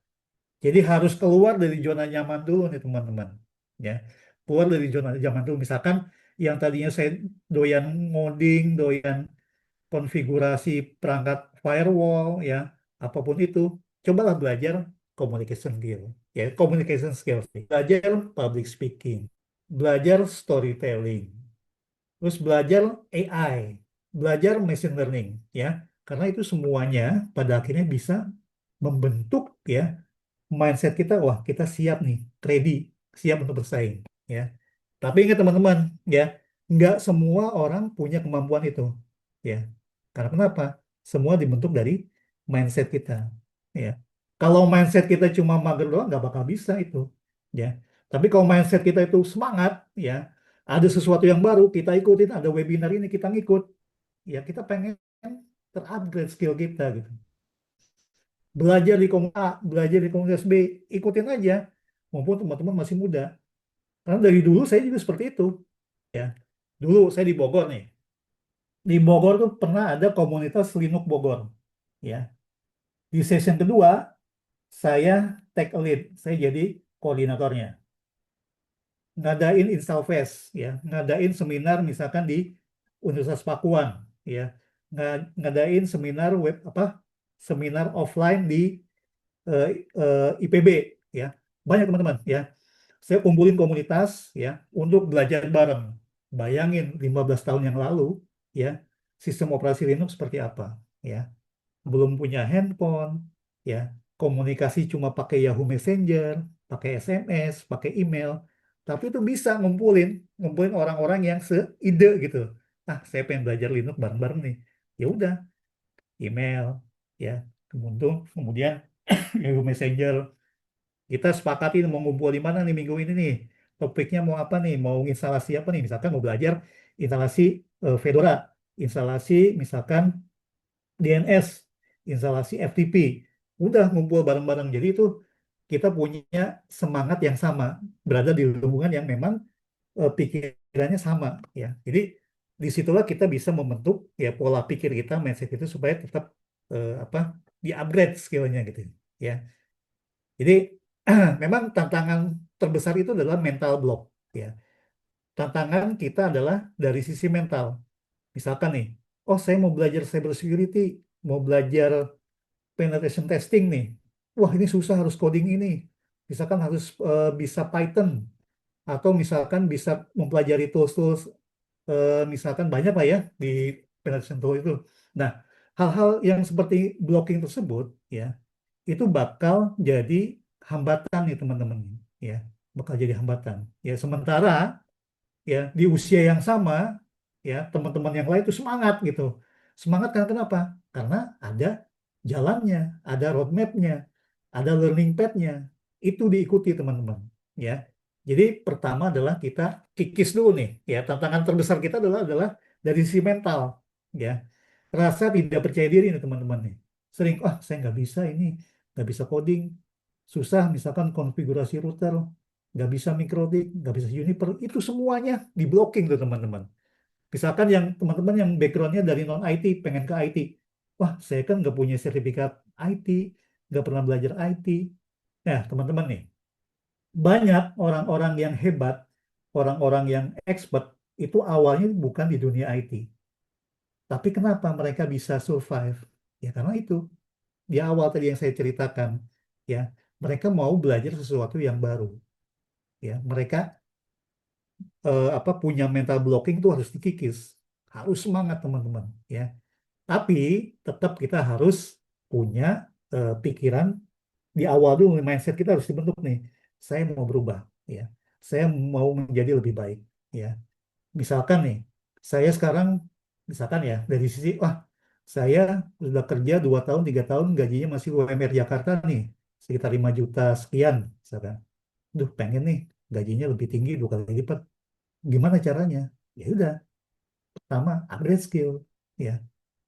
Jadi harus keluar dari zona nyaman dulu nih teman-teman. Ya, keluar dari zona nyaman dulu. Misalkan yang tadinya saya doyan ngoding, doyan konfigurasi perangkat firewall, ya, apapun itu, cobalah belajar communication skill. Ya, communication skills. Belajar public speaking, belajar storytelling, terus belajar AI, belajar machine learning, ya. Karena itu semuanya pada akhirnya bisa membentuk, ya, mindset kita. Wah, kita siap nih, ready, siap untuk bersaing, ya. Tapi ingat teman-teman, ya, nggak semua orang punya kemampuan itu, ya. Karena kenapa? Semua dibentuk dari mindset kita, ya. Kalau mindset kita cuma mager doang, nggak bakal bisa itu, ya. Tapi kalau mindset kita itu semangat, ya, ada sesuatu yang baru, kita ikutin, ada webinar ini kita ngikut, ya, kita pengen terupgrade skill kita gitu. Belajar di komunitas A, belajar di komunitas B, ikutin aja. Mumpung teman-teman masih muda. Karena dari dulu saya juga seperti itu, ya. Dulu saya di Bogor nih. Di Bogor tuh pernah ada komunitas Linux Bogor, ya. Di session kedua saya take a lead, saya jadi koordinatornya. Ngadain install fest, ya, ngadain seminar misalkan di Universitas Pakuan, ya. Ngadain seminar web apa? Seminar offline di eh, IPB, ya. Banyak teman-teman, ya. Saya kumpulin komunitas, ya, untuk belajar bareng. Bayangin 15 tahun yang lalu, ya, sistem operasi Linux seperti apa, ya. Belum punya handphone, ya. Komunikasi cuma pakai Yahoo Messenger, pakai SMS, pakai email. Tapi itu bisa ngumpulin, ngumpulin orang-orang yang seide gitu. Saya pengen belajar Linux bareng-bareng nih. Ya udah, email, ya. Kemudian Yahoo Messenger. Kita sepakati mau ngumpul di mana nih minggu ini nih. Topiknya mau apa nih? Mau instalasi apa nih? Misalkan mau belajar instalasi Fedora, instalasi misalkan DNS, instalasi FTP. Udah ngumpul bareng-bareng. Jadi itu kita punya semangat yang sama, berada di lingkungan yang memang pikirannya sama, ya. Jadi disitulah kita bisa membentuk, ya, pola pikir kita, mindset itu supaya tetap apa, di-upgrade skillnya gitu, ya. Jadi memang tantangan terbesar itu adalah mental block ya. Tantangan kita adalah dari sisi mental. Misalkan nih, oh saya mau belajar cyber security, mau belajar penetration testing nih. Wah, ini susah harus coding ini. Misalkan harus bisa Python atau misalkan bisa mempelajari tools-tools misalkan banyak lah ya di penetration tool itu. Nah, hal-hal yang seperti blocking tersebut ya, itu bakal jadi hambatan nih teman-teman ya, bakal jadi hambatan. Ya, sementara ya di usia yang sama ya teman-teman yang lain itu semangat gitu. Semangat karena kenapa? Karena ada jalannya, ada roadmapnya, ada learning path-nya. Itu diikuti teman-teman ya. Jadi pertama adalah kita kikis dulu nih ya. Tantangan terbesar kita adalah dari sisi mental ya. Rasa tidak percaya diri nih teman-teman nih. Sering, ah saya nggak bisa ini, nggak bisa coding, susah misalkan konfigurasi router, nggak bisa microtik, nggak bisa Juniper, itu semuanya di blocking tuh teman-teman. Misalkan yang teman-teman yang backgroundnya dari non IT pengen ke IT, wah saya kan nggak punya sertifikat IT, nggak pernah belajar IT. Nah teman-teman nih, banyak orang-orang yang hebat, orang-orang yang expert itu awalnya bukan di dunia IT. Tapi kenapa mereka bisa survive? Ya karena itu di awal tadi yang saya ceritakan, ya mereka mau belajar sesuatu yang baru. Ya mereka apa punya mental blocking itu harus dikikis, harus semangat teman-teman ya. Tapi tetap kita harus punya pikiran di awal dulu, mindset kita harus dibentuk nih. Saya mau berubah ya, saya mau menjadi lebih baik ya. Misalkan nih, saya sekarang misalkan ya dari sisi wah saya sudah kerja 2 tahun 3 tahun gajinya masih UMR Jakarta nih sekitar 5 juta sekian misalkan. Duh pengen nih gajinya lebih tinggi 2 kali lipat. Gimana caranya? Ya udah, pertama upgrade skill, ya,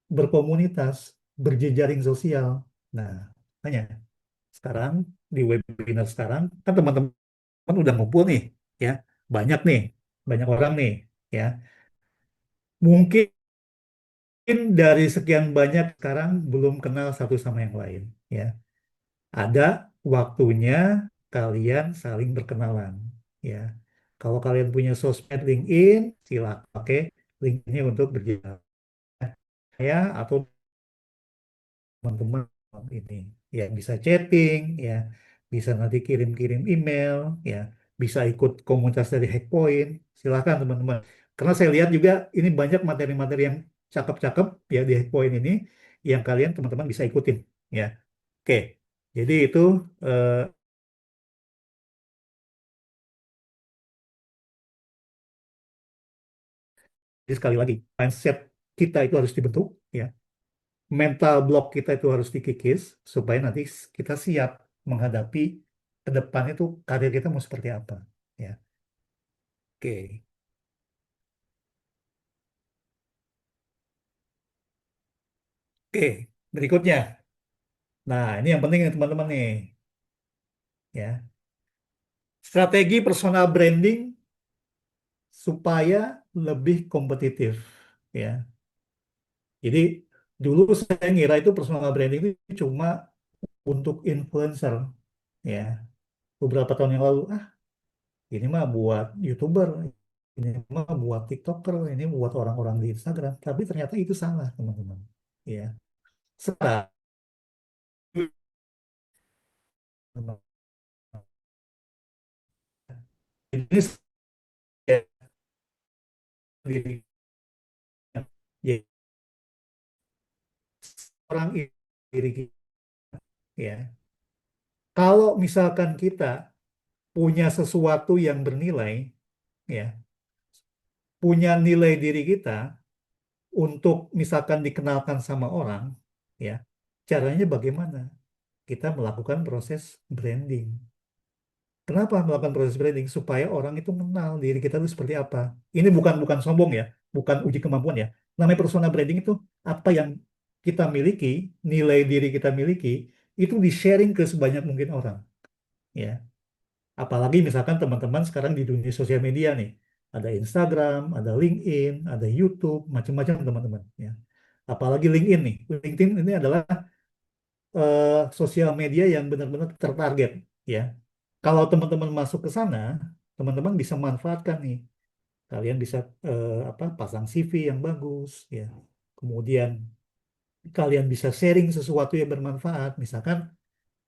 berkomunitas, berjejaring sosial. Nah, hanya sekarang di webinar sekarang kan teman-teman udah ngumpul nih, ya, banyak nih, banyak orang nih, ya. Mungkin dari sekian banyak sekarang belum kenal satu sama yang lain, ya. Ada waktunya kalian saling berkenalan, ya. Kalau kalian punya sosmed LinkedIn, silakan pakai linknya untuk berjalan ya atau teman-teman ini ya bisa chatting ya bisa nanti kirim-kirim email ya bisa ikut komunitas dari Hackpoint silakan teman-teman karena saya lihat juga ini banyak materi-materi yang cakep-cakep ya di Hackpoint ini yang kalian teman-teman bisa ikutin ya oke jadi itu eh, jadi sekali lagi mindset kita itu harus dibentuk ya mental block kita itu harus dikikis supaya nanti kita siap menghadapi ke depan itu karir kita mau seperti apa ya. Oke. Oke, berikutnya. Nah, ini yang penting nih teman-teman nih ya. Strategi personal branding supaya lebih kompetitif ya. Jadi dulu saya ngira itu personal branding itu cuma untuk influencer ya. Beberapa tahun yang lalu ini mah buat YouTuber, ini mah buat TikToker, ini buat orang-orang di Instagram. Tapi ternyata itu salah, teman-teman. Ya. Sekarang ini saya sendiri ya, orang diri kita ya. Kalau misalkan kita punya sesuatu yang bernilai ya, punya nilai diri kita untuk misalkan dikenalkan sama orang ya, caranya bagaimana? Kita melakukan proses branding. Kenapa melakukan proses branding? Supaya orang itu mengenal diri kita itu seperti apa. Ini bukan bukan sombong ya, bukan uji kemampuan ya. Namanya personal branding itu apa yang kita miliki, nilai diri kita miliki, itu di-sharing ke sebanyak mungkin orang. Ya, apalagi misalkan teman-teman sekarang di dunia sosial media nih, ada Instagram, ada LinkedIn, ada YouTube, macam-macam teman-teman. Ya, apalagi LinkedIn nih. LinkedIn ini adalah sosial media yang benar-benar tertarget, ya. Kalau teman-teman masuk ke sana, teman-teman bisa manfaatkan nih. Kalian bisa apa pasang CV yang bagus, ya. Kemudian kalian bisa sharing sesuatu yang bermanfaat. Misalkan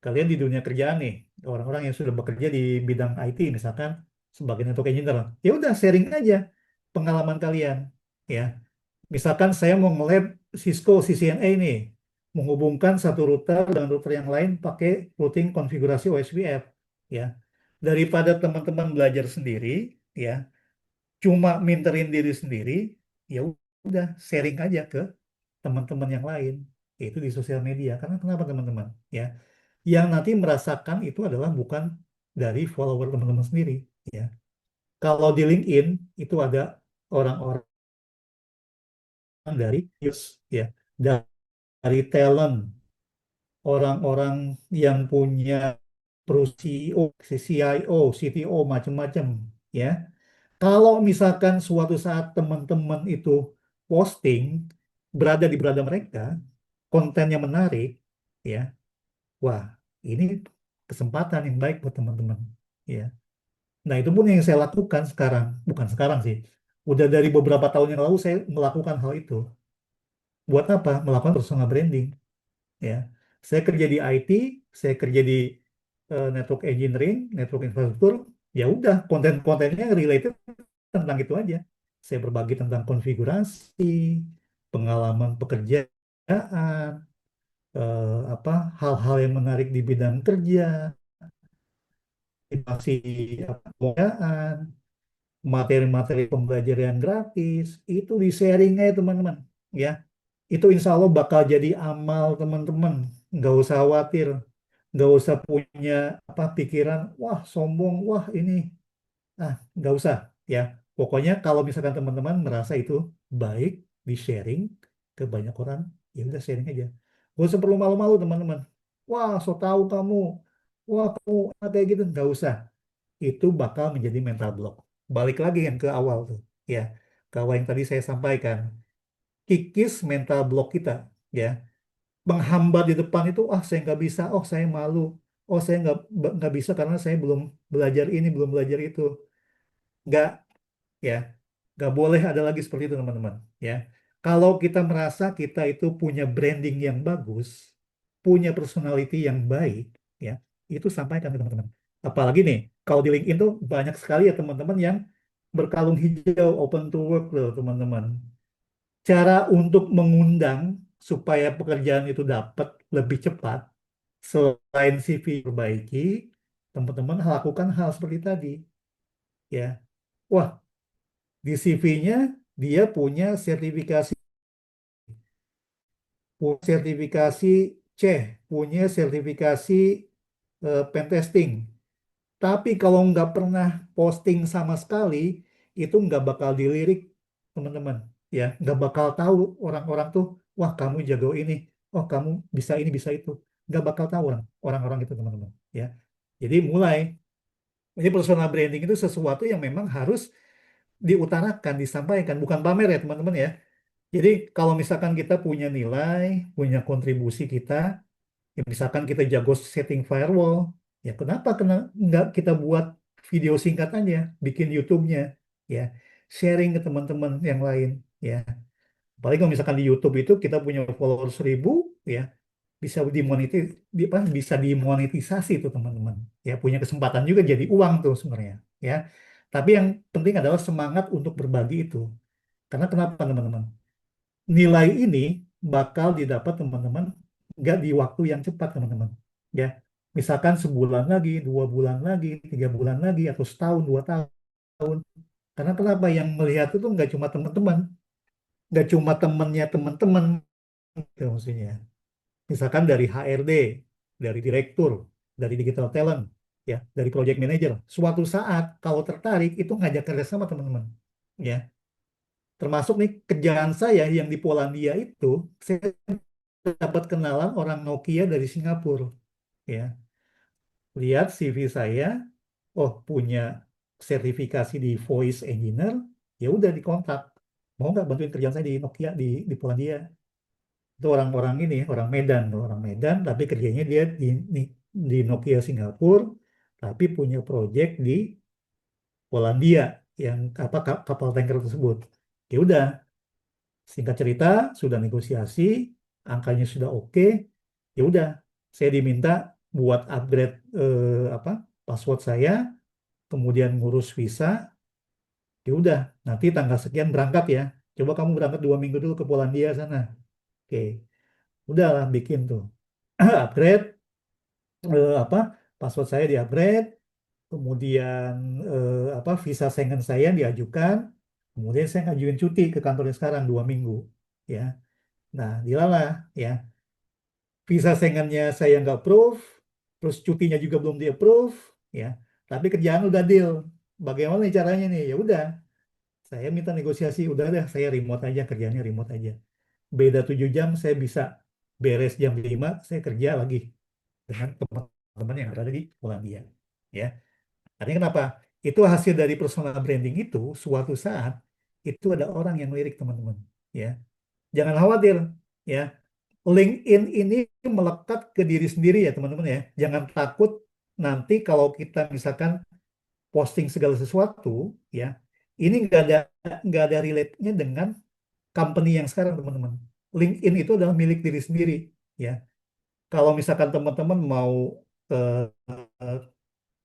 kalian di dunia kerjaan nih, orang-orang yang sudah bekerja di bidang IT, misalkan sebagai network engineer, ya udah sharing aja pengalaman kalian, ya. Misalkan saya mau nge-lab Cisco CCNA nih, menghubungkan satu router dengan router yang lain pakai routing konfigurasi OSPF, ya. Daripada teman-teman belajar sendiri, ya, cuma minterin diri sendiri, ya udah sharing aja ke teman-teman yang lain, yaitu di sosial media. Karena kenapa teman-teman? Ya, yang nanti merasakan itu adalah bukan dari follower teman-teman sendiri, ya. Kalau di LinkedIn itu ada orang-orang dari use, ya, dari talent, orang-orang yang punya CEO, CIO, CTO, macam-macam, ya. Kalau misalkan suatu saat teman-teman itu posting berada di berada mereka, kontennya menarik, ya, wah, ini kesempatan yang baik buat teman-teman, ya. Nah, itu pun yang saya lakukan sekarang, bukan sekarang sih. Udah dari beberapa tahun yang lalu saya melakukan hal itu. Buat apa? Melakukan personal branding, ya. Saya kerja di IT, saya kerja di network engineering, network infrastruktur, ya udah konten-kontennya related tentang itu aja. Saya berbagi tentang konfigurasi, pengalaman pekerjaan, apa hal-hal yang menarik di bidang kerja, motivasi apa, pekerjaan, materi-materi pembelajaran gratis, itu di-sharing aja teman-teman. Ya, itu insya Allah bakal jadi amal teman-teman. Nggak usah khawatir, nggak usah punya apa pikiran, wah sombong, wah ini. Ah, nggak usah ya. Pokoknya kalau misalkan teman-teman merasa itu baik, di-sharing ke banyak orang, ya udah sharing aja. Gak usah perlu malu-malu teman-teman. Wah, so tahu kamu. Wah, kamu kayak gitu. Nggak usah. Itu bakal menjadi mental block. Balik lagi yang ke awal tuh. Ya, ke awal yang tadi saya sampaikan. Kikis mental block kita. Ya, menghambat di depan itu, ah saya nggak bisa, oh saya malu. Oh saya nggak bisa karena saya belum belajar ini, belum belajar itu. Nggak, ya, nggak boleh ada lagi seperti itu teman-teman, ya. Kalau kita merasa kita itu punya branding yang bagus, punya personality yang baik, ya, itu sampaikan ke teman-teman. Apalagi nih kalau di LinkedIn tuh banyak sekali ya teman-teman yang berkalung hijau, open to work loh teman-teman. Cara untuk mengundang supaya pekerjaan itu dapat lebih cepat, selain CV perbaiki, teman-teman lakukan hal seperti tadi, ya. Wah, di CV-nya dia punya sertifikasi, sertifikasi C, punya sertifikasi pen testing. Tapi kalau nggak pernah posting sama sekali, itu nggak bakal dilirik, teman-teman. Ya, nggak bakal tahu orang-orang tuh, wah kamu jago ini, oh kamu bisa ini bisa itu. Nggak bakal tahu orang-orang itu, teman-teman. Ya, jadi mulai. Jadi personal branding itu sesuatu yang memang harus diutarakan, disampaikan, bukan pamer ya teman-teman ya. Jadi kalau misalkan kita punya nilai, punya kontribusi kita, ya misalkan kita jago setting firewall, ya kenapa nggak kita buat video singkat aja, bikin YouTube-nya, ya, sharing ke teman-teman yang lain, ya. Apalagi kalau misalkan di YouTube itu kita punya follower 1.000, ya, bisa bisa dimonetisasi tuh teman-teman, ya, punya kesempatan juga jadi uang tuh sebenarnya, ya. Tapi yang penting adalah semangat untuk berbagi itu. Karena kenapa teman-teman? Nilai ini bakal didapat teman-teman nggak di waktu yang cepat teman-teman, ya. Misalkan sebulan lagi, 2 bulan lagi, 3 bulan lagi, atau setahun, 2 tahun. Karena kenapa yang melihat itu nggak cuma teman-teman, nggak cuma temennya teman-teman, gitu maksudnya. Misalkan dari HRD, dari direktur, dari digital talent, ya, dari project manager. Suatu saat kalau tertarik itu ngajak kerjasama teman-teman, ya. Termasuk nih kerjaan saya yang di Polandia itu, saya dapat kenalan orang Nokia dari Singapura, ya. Lihat CV saya, oh punya sertifikasi di voice engineer, ya udah dikontak, mau nggak bantuin kerjaan saya di Nokia di Polandia. Itu orang-orang ini, orang Medan, tuh, orang Medan, tapi kerjanya dia di Nokia Singapura, tapi punya proyek di Polandia yang apa kapal tanker tersebut. Ya udah, singkat cerita sudah negosiasi, angkanya sudah oke. Ya udah, saya diminta buat upgrade apa password saya, kemudian ngurus visa. Ya udah, nanti tanggal sekian berangkat ya. Coba kamu berangkat 2 minggu dulu ke Polandia sana. Oke, udahlah bikin tuh upgrade apa password saya di upgrade, kemudian apa visa Schengen saya diajukan, kemudian saya ngajuin cuti ke kantornya sekarang 2 minggu, ya. Nah, dilalah ya visa Schengennya saya nggak approve, terus cutinya juga belum di approve, ya. Tapi kerjaan udah deal. Bagaimana nih caranya nih? Ya udah, saya minta negosiasi, udah deh, saya remote aja, kerjanya remote aja. Beda 7 jam, saya bisa beres jam 5 saya kerja lagi dengan teman-teman yang berada di Polandia. Ya, artinya kenapa? Itu hasil dari personal branding itu, suatu saat, itu ada orang yang lirik, teman-teman. Ya, jangan khawatir. Ya, LinkedIn ini melekat ke diri sendiri ya, teman-teman ya. Jangan takut nanti kalau kita misalkan posting segala sesuatu, ya, ini nggak ada relate-nya dengan company yang sekarang, teman-teman. LinkedIn itu adalah milik diri sendiri, ya. Kalau misalkan teman-teman mau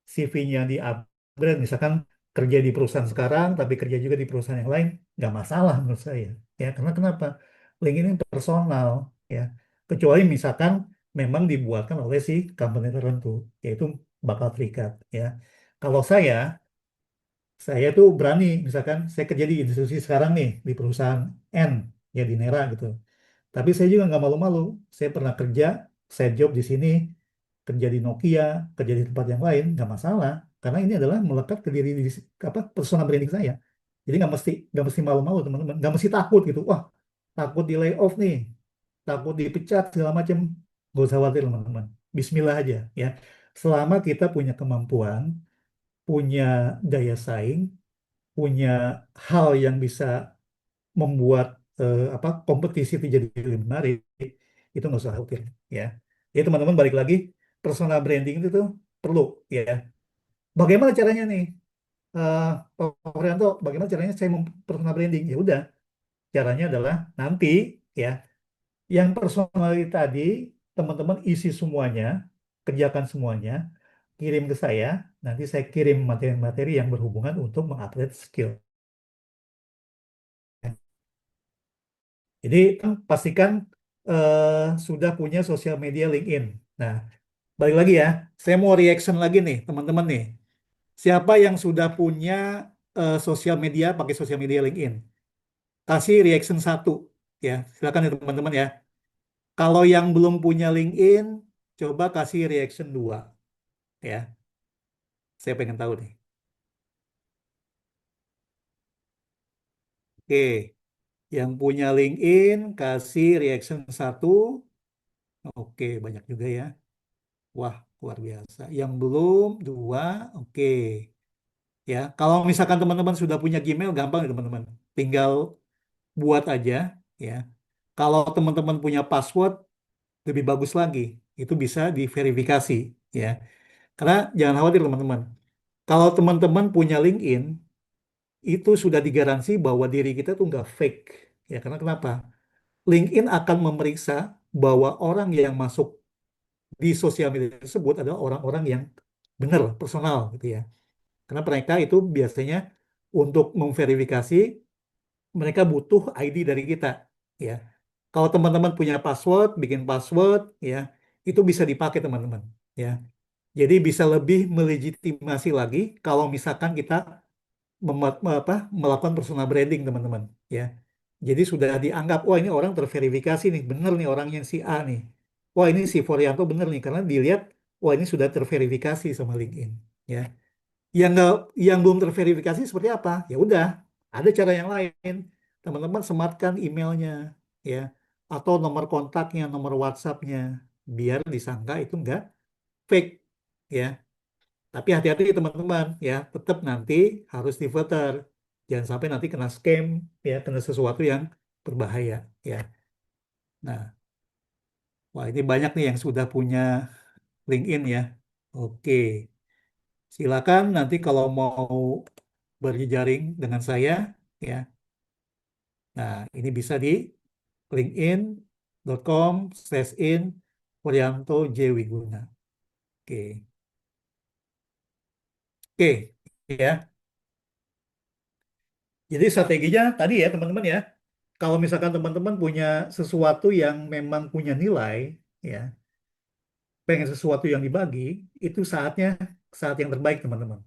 CV-nya di-upgrade, misalkan kerja di perusahaan sekarang, tapi kerja juga di perusahaan yang lain, nggak masalah menurut saya. Ya, karena kenapa? LinkedIn ini personal, ya. Kecuali misalkan memang dibuatkan oleh si company tertentu, yaitu bakal terikat, ya. Kalau saya tuh berani, misalkan saya kerja di institusi sekarang nih, di perusahaan N, ya di Nera gitu. Tapi saya juga nggak malu-malu. Saya pernah kerja, saya job di sini, kerja di Nokia, kerja di tempat yang lain, nggak masalah. Karena ini adalah melekat ke diri apa personal branding saya. Jadi nggak mesti malu-malu teman-teman, nggak mesti takut gitu. Wah, takut di layoff nih, takut dipecat segala macam. Gak usah khawatir teman-teman. Bismillah aja ya. Selama kita punya kemampuan, punya daya saing, punya hal yang bisa membuat apa kompetisi itu jadi lebih menarik, itu nggak usah khawatir ya. Jadi teman-teman balik lagi personal branding itu tuh perlu ya. Bagaimana caranya nih, uh, Pak Prianto? Bagaimana caranya saya personal branding? Ya udah, caranya adalah nanti ya, yang personal tadi teman-teman isi semuanya, kerjakan semuanya, kirim ke saya. Nanti saya kirim materi-materi yang berhubungan untuk mengupgrade skill. Jadi pastikan sudah punya sosial media LinkedIn. Nah, balik lagi ya, saya mau reaction lagi nih, teman-teman nih. Siapa yang sudah punya sosial media, pakai sosial media LinkedIn? Kasih reaction satu, ya. Silakan ya teman-teman ya. Kalau yang belum punya LinkedIn, coba kasih reaction 2, ya. Saya pengen tahu nih. Oke, yang punya LinkedIn, kasih reaction satu. Oke, banyak juga ya. Wah, luar biasa. Yang belum, 2, oke. Ya, kalau misalkan teman-teman sudah punya Gmail, gampang ya teman-teman. Tinggal buat aja, ya. Kalau teman-teman punya password, lebih bagus lagi. Itu bisa diverifikasi, ya. Karena jangan khawatir teman-teman. Kalau teman-teman punya LinkedIn, itu sudah digaransi bahwa diri kita tuh nggak fake. Ya, karena kenapa? LinkedIn akan memeriksa bahwa orang yang masuk di sosial media tersebut adalah orang-orang yang benar, personal, gitu ya. Karena mereka itu biasanya untuk memverifikasi mereka butuh ID dari kita, ya. Kalau teman-teman punya password, bikin password, ya, itu bisa dipakai teman-teman, ya. Jadi bisa lebih melegitimasi lagi kalau misalkan kita melakukan personal branding, teman-teman, ya. Jadi sudah dianggap, wah ini orang terverifikasi nih, bener nih orangnya si A nih. Wah ini si Forianto bener nih, karena dilihat, wah ini sudah terverifikasi sama LinkedIn, ya. Yang nggak, yang belum terverifikasi seperti apa? Ya udah, ada cara yang lain. Teman-teman sematkan emailnya, ya, atau nomor kontaknya, nomor WhatsApp-nya, biar disangka itu enggak fake, ya. Tapi hati-hati teman-teman, ya, tetap nanti harus difilter. Jangan sampai nanti kena scam, ya, kena sesuatu yang berbahaya, ya. Nah. Wah, ini banyak nih yang sudah punya LinkedIn ya. Oke, silakan nanti kalau mau berjejaring dengan saya, ya. Nah, ini bisa di linkedin.com/in Wuryanto J. Wiguna. Oke, oke, ya. Jadi strateginya tadi ya teman-teman ya. Kalau misalkan teman-teman punya sesuatu yang memang punya nilai, ya, pengen sesuatu yang dibagi, itu saatnya saat yang terbaik teman-teman.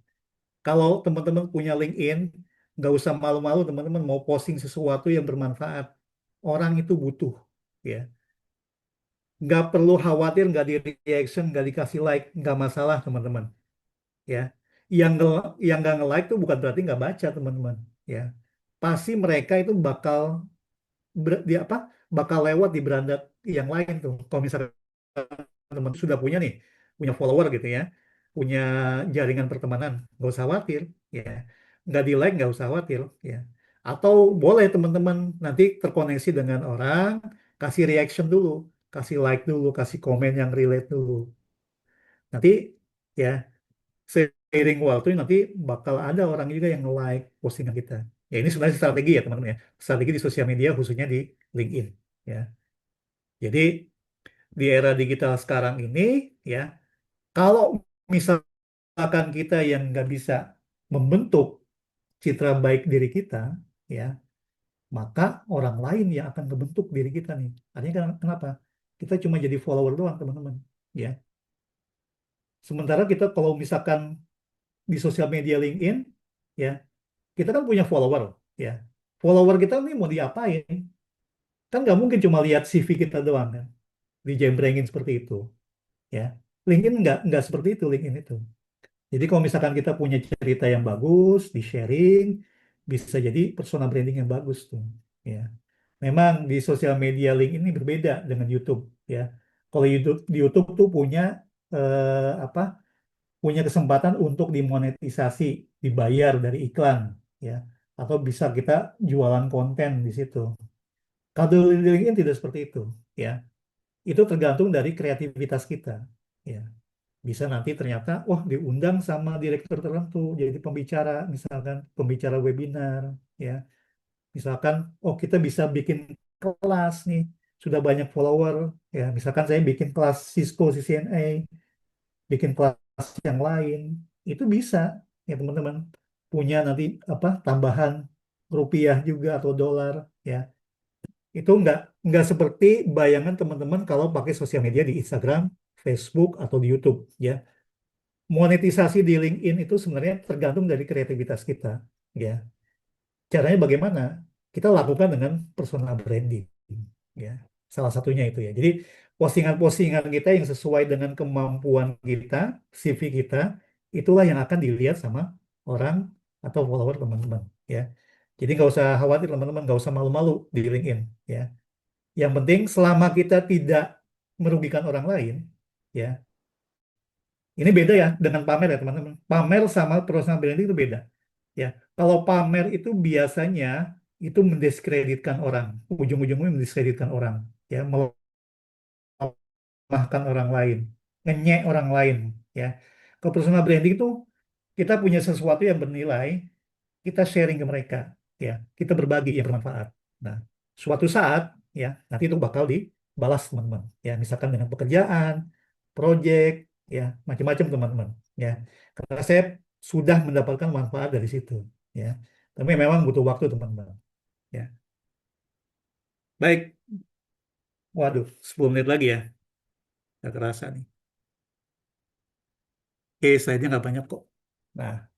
Kalau teman-teman punya LinkedIn, nggak usah malu-malu teman-teman mau posting sesuatu yang bermanfaat. Orang itu butuh, ya. Nggak perlu khawatir, nggak di reaction, nggak dikasih like, nggak masalah teman-teman, ya. Yang nggak nge-like itu bukan berarti nggak baca teman-teman, ya. Pasti mereka itu di apa bakal lewat di beranda yang lain tuh. Kalau misalkan teman sudah punya follower gitu ya, punya jaringan pertemanan, nggak usah khawatir, ya. Nggak di like, nggak usah khawatir, ya. Atau boleh teman-teman nanti terkoneksi dengan orang, kasih reaction dulu, kasih like dulu, kasih komen yang relate dulu. Nanti ya seiring waktu nanti bakal ada orang juga yang like postingan kita. Ya ini sebenarnya strategi ya teman-teman ya. Strategi di sosial media khususnya di LinkedIn. Ya. Jadi di era digital sekarang ini ya, kalau misalkan kita yang nggak bisa membentuk citra baik diri kita, ya, maka orang lain yang akan membentuk diri kita nih. Artinya kenapa? Kita cuma jadi follower doang teman-teman. Ya. Sementara kita kalau misalkan di sosial media LinkedIn, ya, kita kan punya follower, ya. Follower kita nih mau diapain? Kan nggak mungkin cuma lihat CV kita doang kan, dijembrengin seperti itu, ya. LinkedIn nggak seperti itu, LinkedIn itu. Jadi kalau misalkan kita punya cerita yang bagus, di-sharing, bisa jadi personal branding yang bagus tuh, ya. Memang di sosial media LinkedIn ini berbeda dengan YouTube, ya. Kalau di YouTube tuh punya apa? Punya kesempatan untuk dimonetisasi, dibayar dari iklan, ya. Atau bisa kita jualan konten di situ. Kalau di LinkedIn tidak seperti itu, ya. Itu tergantung dari kreativitas kita, ya. Bisa nanti ternyata, wah diundang sama direktur tertentu jadi pembicara, misalkan pembicara webinar, ya. Misalkan, oh kita bisa bikin kelas nih, sudah banyak follower, ya. Misalkan saya bikin kelas Cisco CCNA, bikin kelas yang lain, itu bisa, ya teman-teman. Punya nanti apa tambahan rupiah juga atau dolar, ya. Itu nggak seperti bayangan teman-teman kalau pakai sosial media di Instagram, Facebook, atau di YouTube, ya. Monetisasi di LinkedIn itu sebenarnya tergantung dari kreativitas kita, ya. Caranya bagaimana? Kita lakukan dengan personal branding, ya. Salah satunya itu ya. Jadi postingan-postingan kita yang sesuai dengan kemampuan kita, CV kita, itulah yang akan dilihat sama orang atau follower teman-teman, ya. Jadi nggak usah khawatir teman-teman, nggak usah malu-malu di LinkedIn, ya. Yang penting selama kita tidak merugikan orang lain, ya. Ini beda ya dengan pamer ya teman-teman. Pamer sama personal branding itu beda. Ya, kalau pamer itu biasanya itu mendiskreditkan orang, ujung-ujungnya mendiskreditkan orang, ya, melemahkan orang lain, ngenyek orang lain, ya. Kalau personal branding itu kita punya sesuatu yang bernilai, kita sharing ke mereka, ya, kita berbagi yang bermanfaat. Nah, suatu saat, ya, nanti itu bakal dibalas teman-teman, ya, misalkan dengan pekerjaan, project, ya, macam-macam teman-teman, ya. Karena saya sudah mendapatkan manfaat dari situ, ya. Tapi memang butuh waktu teman-teman, ya. Baik, waduh, 10 menit lagi ya, nggak kerasa nih. Oke, slide-nya nggak banyak kok. Nah,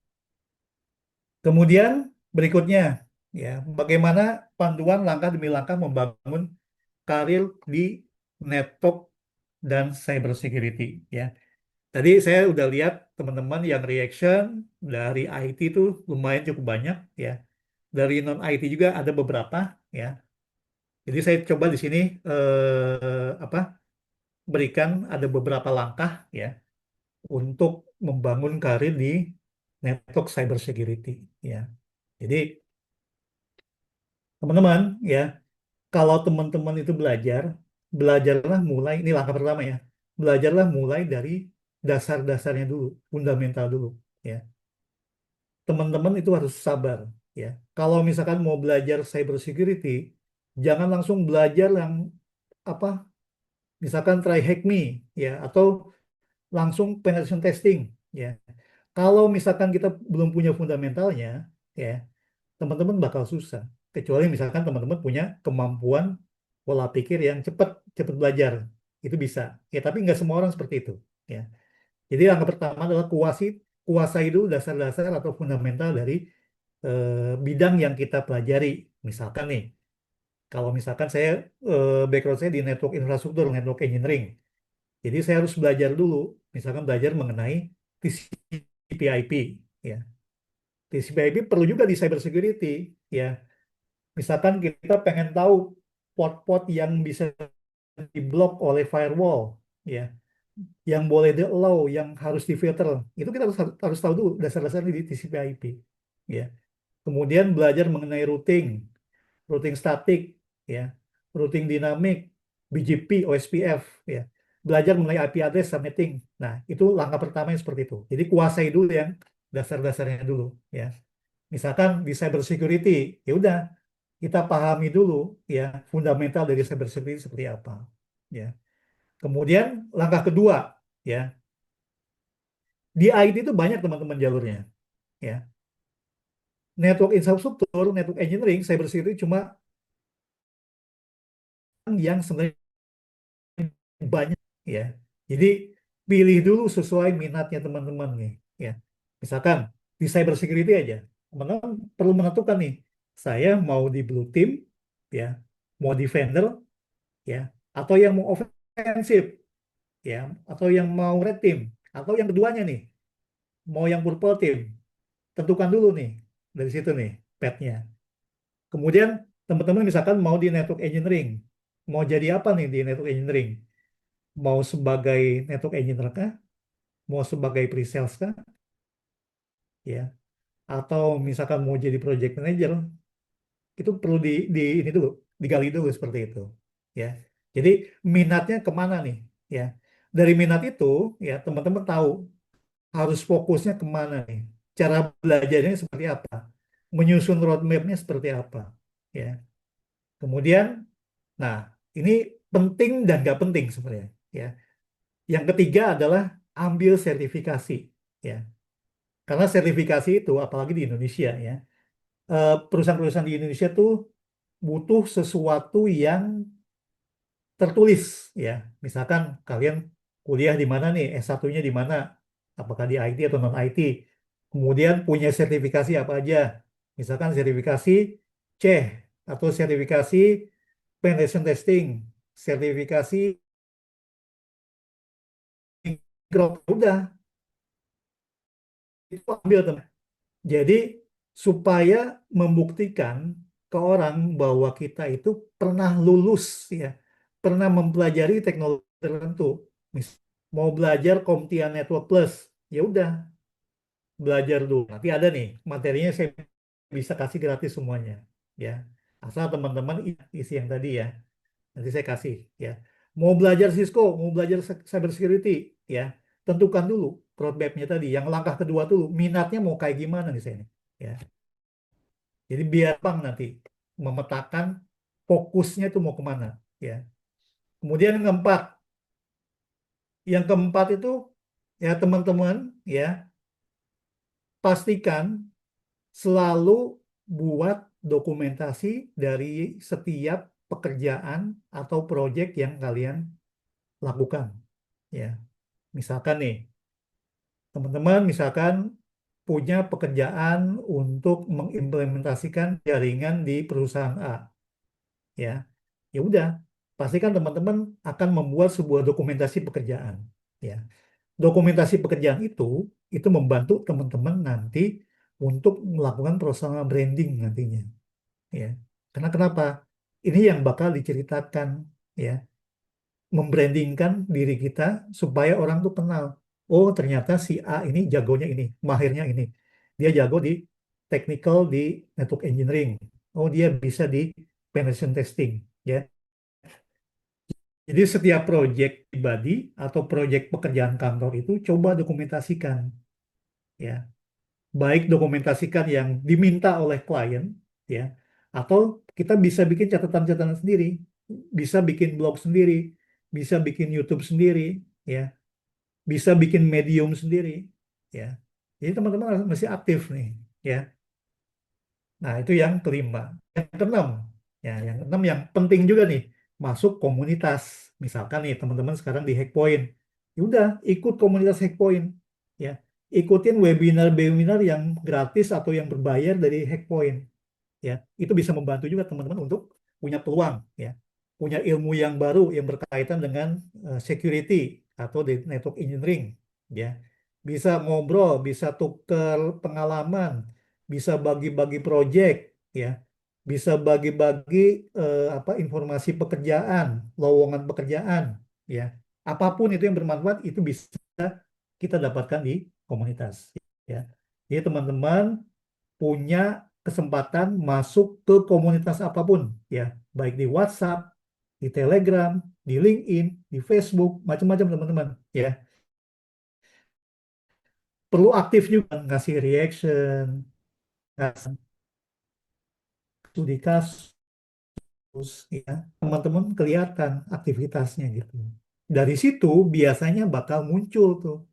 kemudian berikutnya, ya, bagaimana panduan langkah demi langkah membangun karir di network dan cyber security, ya. Tadi saya udah lihat teman-teman yang reaction dari IT itu lumayan cukup banyak, ya. Dari non IT juga ada beberapa, ya. Jadi saya coba di sini apa berikan ada beberapa langkah, ya, untuk membangun karir di network cyber security, ya. Jadi teman-teman, ya, kalau teman-teman itu belajar, belajarlah mulai, ini langkah pertama ya, belajarlah mulai dari dasar-dasarnya dulu, fundamental dulu, ya. Teman-teman itu harus sabar, ya. Kalau misalkan mau belajar cyber security, jangan langsung belajar yang apa, misalkan try hack me, ya, atau langsung penetration testing, ya. Kalau misalkan kita belum punya fundamentalnya, ya, teman-teman bakal susah. Kecuali misalkan teman-teman punya kemampuan pola pikir yang cepat, cepat belajar. Itu bisa. Ya, tapi nggak semua orang seperti itu. Ya. Jadi langkah pertama adalah kuasai dulu dasar-dasar atau fundamental dari bidang yang kita pelajari. Misalkan nih, kalau misalkan saya background saya di network infrastruktur, network engineering. Jadi saya harus belajar dulu, misalkan belajar mengenai TCP/IP. Ya. TCP/IP perlu juga di cyber security. Ya, misalkan kita pengen tahu port-port yang bisa diblok oleh firewall, ya, yang boleh di-allow, yang harus difilter, itu kita harus tahu dulu dasar-dasarnya di TCP/IP. Ya. Kemudian belajar mengenai routing, routing statik, ya, routing dinamik, BGP, OSPF, ya. Belajar mengenai IP address subnetting. Nah, itu langkah pertama yang seperti itu. Jadi kuasai dulu yang dasar-dasarnya dulu, ya. Misalkan di cyber security, ya udah kita pahami dulu ya fundamental dari cyber security seperti apa. Ya. Kemudian langkah kedua, ya, di IT itu banyak teman-teman jalurnya. Ya. Network infrastruktur, network engineering, cyber security cuma yang sebenarnya banyak, ya. Jadi pilih dulu sesuai minatnya teman-teman nih. Ya. Misalkan di cyber security aja, teman-teman perlu menentukan nih, saya mau di blue team, ya, mau defender, ya, atau yang mau offensive, ya, atau yang mau red team, atau yang keduanya nih, mau yang purple team. Tentukan dulu nih dari situ nih petnya. Kemudian teman-teman misalkan mau di network engineering, mau jadi apa nih di network engineering? Mau sebagai network engineer kah? Mau sebagai pre-sales kah? Ya, atau misalkan mau jadi project manager, itu perlu di ini dulu, digali dulu seperti itu. Ya, jadi minatnya kemana nih? Ya, dari minat itu ya teman-teman tahu harus fokusnya kemana nih? Cara belajarnya seperti apa? Menyusun roadmap-nya seperti apa? Ya. Kemudian, nah ini penting dan nggak penting sebenarnya. Ya. Yang ketiga adalah ambil sertifikasi. Ya. Karena sertifikasi itu, apalagi di Indonesia ya, perusahaan-perusahaan di Indonesia tuh butuh sesuatu yang tertulis ya. Misalkan kalian kuliah di mana nih, S1-nya di mana? Apakah di IT atau non IT? Kemudian punya sertifikasi apa aja? Misalkan sertifikasi C atau sertifikasi penetration testing, sertifikasi Grok. Udah, itu ambil teman. Jadi supaya membuktikan ke orang bahwa kita itu pernah lulus ya, pernah mempelajari teknologi tertentu. Mau belajar CompTIA Network Plus, ya udah belajar dulu. Nanti ada nih materinya saya bisa kasih gratis semuanya, ya. Asal teman-teman isi yang tadi ya. Nanti saya kasih, ya. Mau belajar Cisco, mau belajar cyber security, ya. Tentukan dulu roadmap-nya tadi. Yang langkah kedua dulu, minatnya mau kayak gimana nih saya nih, ya. Jadi biar bang nanti memetakan fokusnya itu mau kemana, ya. Kemudian yang keempat itu ya teman-teman ya pastikan selalu buat dokumentasi dari setiap pekerjaan atau proyek yang kalian lakukan. Ya, misalkan nih, teman-teman misalkan punya pekerjaan untuk mengimplementasikan jaringan di perusahaan A, ya, ya udah, pastikan teman-teman akan membuat sebuah dokumentasi pekerjaan. Ya, dokumentasi pekerjaan itu membantu teman-teman nanti untuk melakukan personal branding nantinya. Ya, karena kenapa? Ini yang bakal diceritakan, ya, membrandingkan diri kita supaya orang tuh kenal. Oh, ternyata si A ini jagonya ini, mahirnya ini. Dia jago di technical di network engineering. Oh, dia bisa di penetration testing, ya. Jadi setiap proyek pribadi atau proyek pekerjaan kantor itu coba dokumentasikan, ya. Baik dokumentasikan yang diminta oleh klien, ya, atau kita bisa bikin catatan-catatan sendiri, bisa bikin blog sendiri, bisa bikin YouTube sendiri, ya, bisa bikin Medium sendiri, ya. Jadi teman-teman harus masih aktif nih, ya. Nah, itu yang kelima. Yang keenam, ya, yang keenam yang penting juga nih, masuk komunitas. Misalkan nih teman-teman sekarang di Hackpoint, ya udah ikut komunitas Hackpoint, ya, ikutin webinar-webinar yang gratis atau yang berbayar dari Hackpoint, ya. Itu bisa membantu juga teman-teman untuk punya peluang, ya, punya ilmu yang baru yang berkaitan dengan security atau di network engineering, ya. Bisa ngobrol, bisa tuker pengalaman, bisa bagi-bagi project, ya, bisa bagi-bagi apa informasi pekerjaan, lowongan pekerjaan, ya. Apapun itu yang bermanfaat itu bisa kita dapatkan di komunitas, ya. Jadi teman-teman punya kesempatan masuk ke komunitas apapun, ya, baik di WhatsApp, di Telegram, di LinkedIn, di Facebook, macam-macam teman-teman, ya. Perlu aktif juga ngasih reaction, ngasih studi kasus, ya. Teman-teman kelihatan aktivitasnya gitu. Dari situ biasanya bakal muncul tuh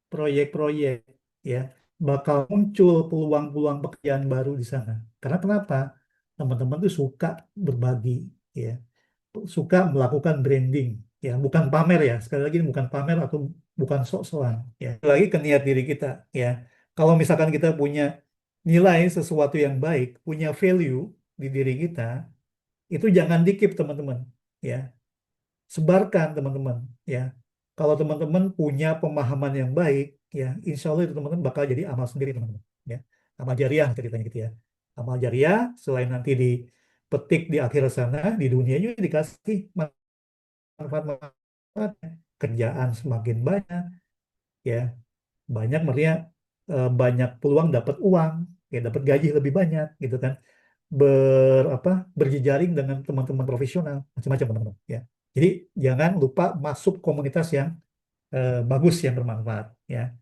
proyek-proyek, ya, bakal muncul peluang-peluang pekerjaan baru di sana. Karena kenapa? Teman-teman tuh suka berbagi, ya, suka melakukan branding, ya, bukan pamer, ya. Sekali lagi ini bukan pamer atau bukan sok-sokan, ya. Lagi ke niat diri kita, ya. Kalau misalkan kita punya nilai sesuatu yang baik, punya value di diri kita, itu jangan dikip teman-teman, ya. Sebarkan teman-teman, ya. Kalau teman-teman punya pemahaman yang baik, ya, insya Allah itu teman-teman bakal jadi amal sendiri teman-teman, ya. Amal jariah ceritanya gitu, ya. Amal jariah selain nanti dipetik di akhir sana, di dunia juga dikasih manfaat-manfaat, kerjaan semakin banyak, ya, banyak maksudnya banyak peluang dapat uang, ya, dapat gaji lebih banyak gitu kan, apa berjejaring dengan teman-teman profesional macam-macam teman-teman, ya. Jadi jangan lupa masuk komunitas yang bagus yang bermanfaat, ya.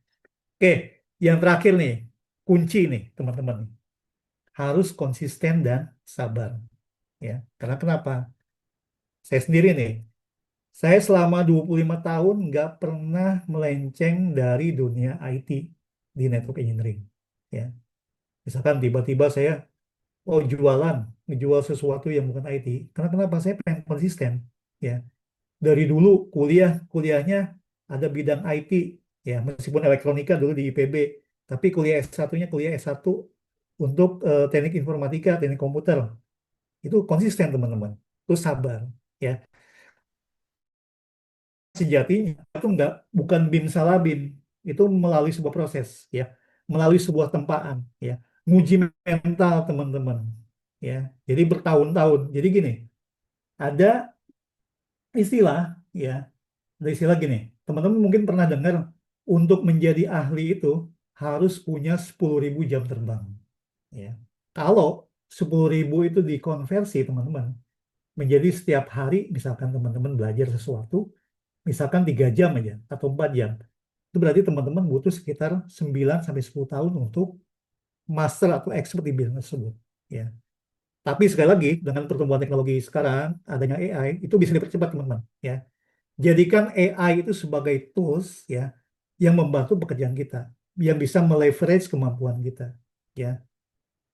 Oke, yang terakhir nih, kunci nih teman-teman, harus konsisten dan sabar, ya. Karena kenapa? Saya sendiri nih, saya selama 25 tahun nggak pernah melenceng dari dunia IT di network engineering, ya. Misalkan tiba-tiba saya, oh, jualan, ngejual sesuatu yang bukan IT. Karena kenapa? Saya pengen konsisten, ya. Dari dulu kuliahnya ada bidang IT, ya, meskipun elektronika dulu di IPB, tapi kuliah S1-nya kuliah S1 untuk teknik informatika, teknik komputer. Itu konsisten teman-teman. Itu sabar, ya. Sejatinya itu enggak, bukan bim salah bim, itu melalui sebuah proses, ya, melalui sebuah tempaan, ya, nguji mental teman-teman, ya. Jadi bertahun-tahun. Jadi gini, ada istilah, ya, ada istilah gini, teman-teman mungkin pernah dengar, untuk menjadi ahli itu harus punya 10.000 jam terbang, ya. Kalau 10.000 itu dikonversi teman-teman menjadi setiap hari, misalkan teman-teman belajar sesuatu, misalkan 3 jam aja atau 4 jam, itu berarti teman-teman butuh sekitar 9 sampai 10 tahun untuk master atau expert di bidang tersebut, ya. Tapi sekali lagi dengan pertumbuhan teknologi sekarang, adanya AI itu bisa dipercepat teman-teman, ya. Jadikan AI itu sebagai tools, ya, yang membantu pekerjaan kita, yang bisa meleverage kemampuan kita, ya.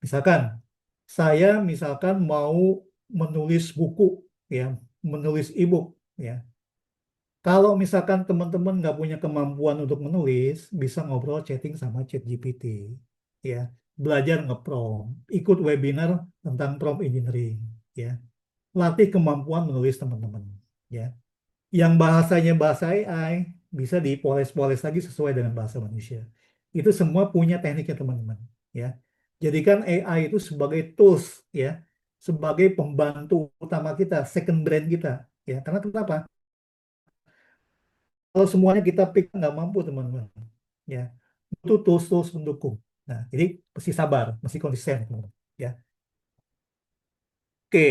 Misalkan saya misalkan mau menulis buku, ya, menulis e-book, ya. Kalau misalkan teman-teman nggak punya kemampuan untuk menulis, bisa ngobrol chatting sama ChatGPT, ya. Belajar nge-prompt, ikut webinar tentang prompt engineering, ya. Latih kemampuan menulis teman-teman, ya. Yang bahasanya bahasa AI bisa dipoles-poles lagi sesuai dengan bahasa manusia. Itu semua punya tekniknya teman-teman, ya. Jadikan AI itu sebagai tools, ya, sebagai pembantu utama kita, second brain kita, ya. Karena kenapa? Kalau semuanya kita pick nggak mampu teman-teman, ya. Itu tools-tools pendukung. Nah, jadi mesti sabar, mesti konsisten, teman-teman, ya. Oke,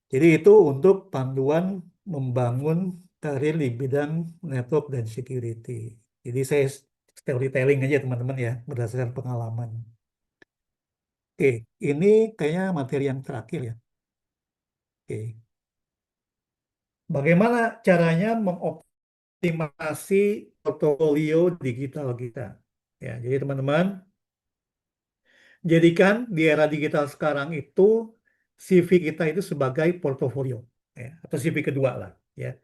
jadi itu untuk panduan membangun karir di bidang network dan security. Jadi saya storytelling aja teman-teman ya, berdasarkan pengalaman. Oke, ini kayaknya materi yang terakhir ya. Oke, bagaimana caranya mengoptimasi portofolio digital kita? Ya, jadi teman-teman, jadikan di era digital sekarang itu CV kita itu sebagai portofolio, ya, atau CV kedua lah, ya.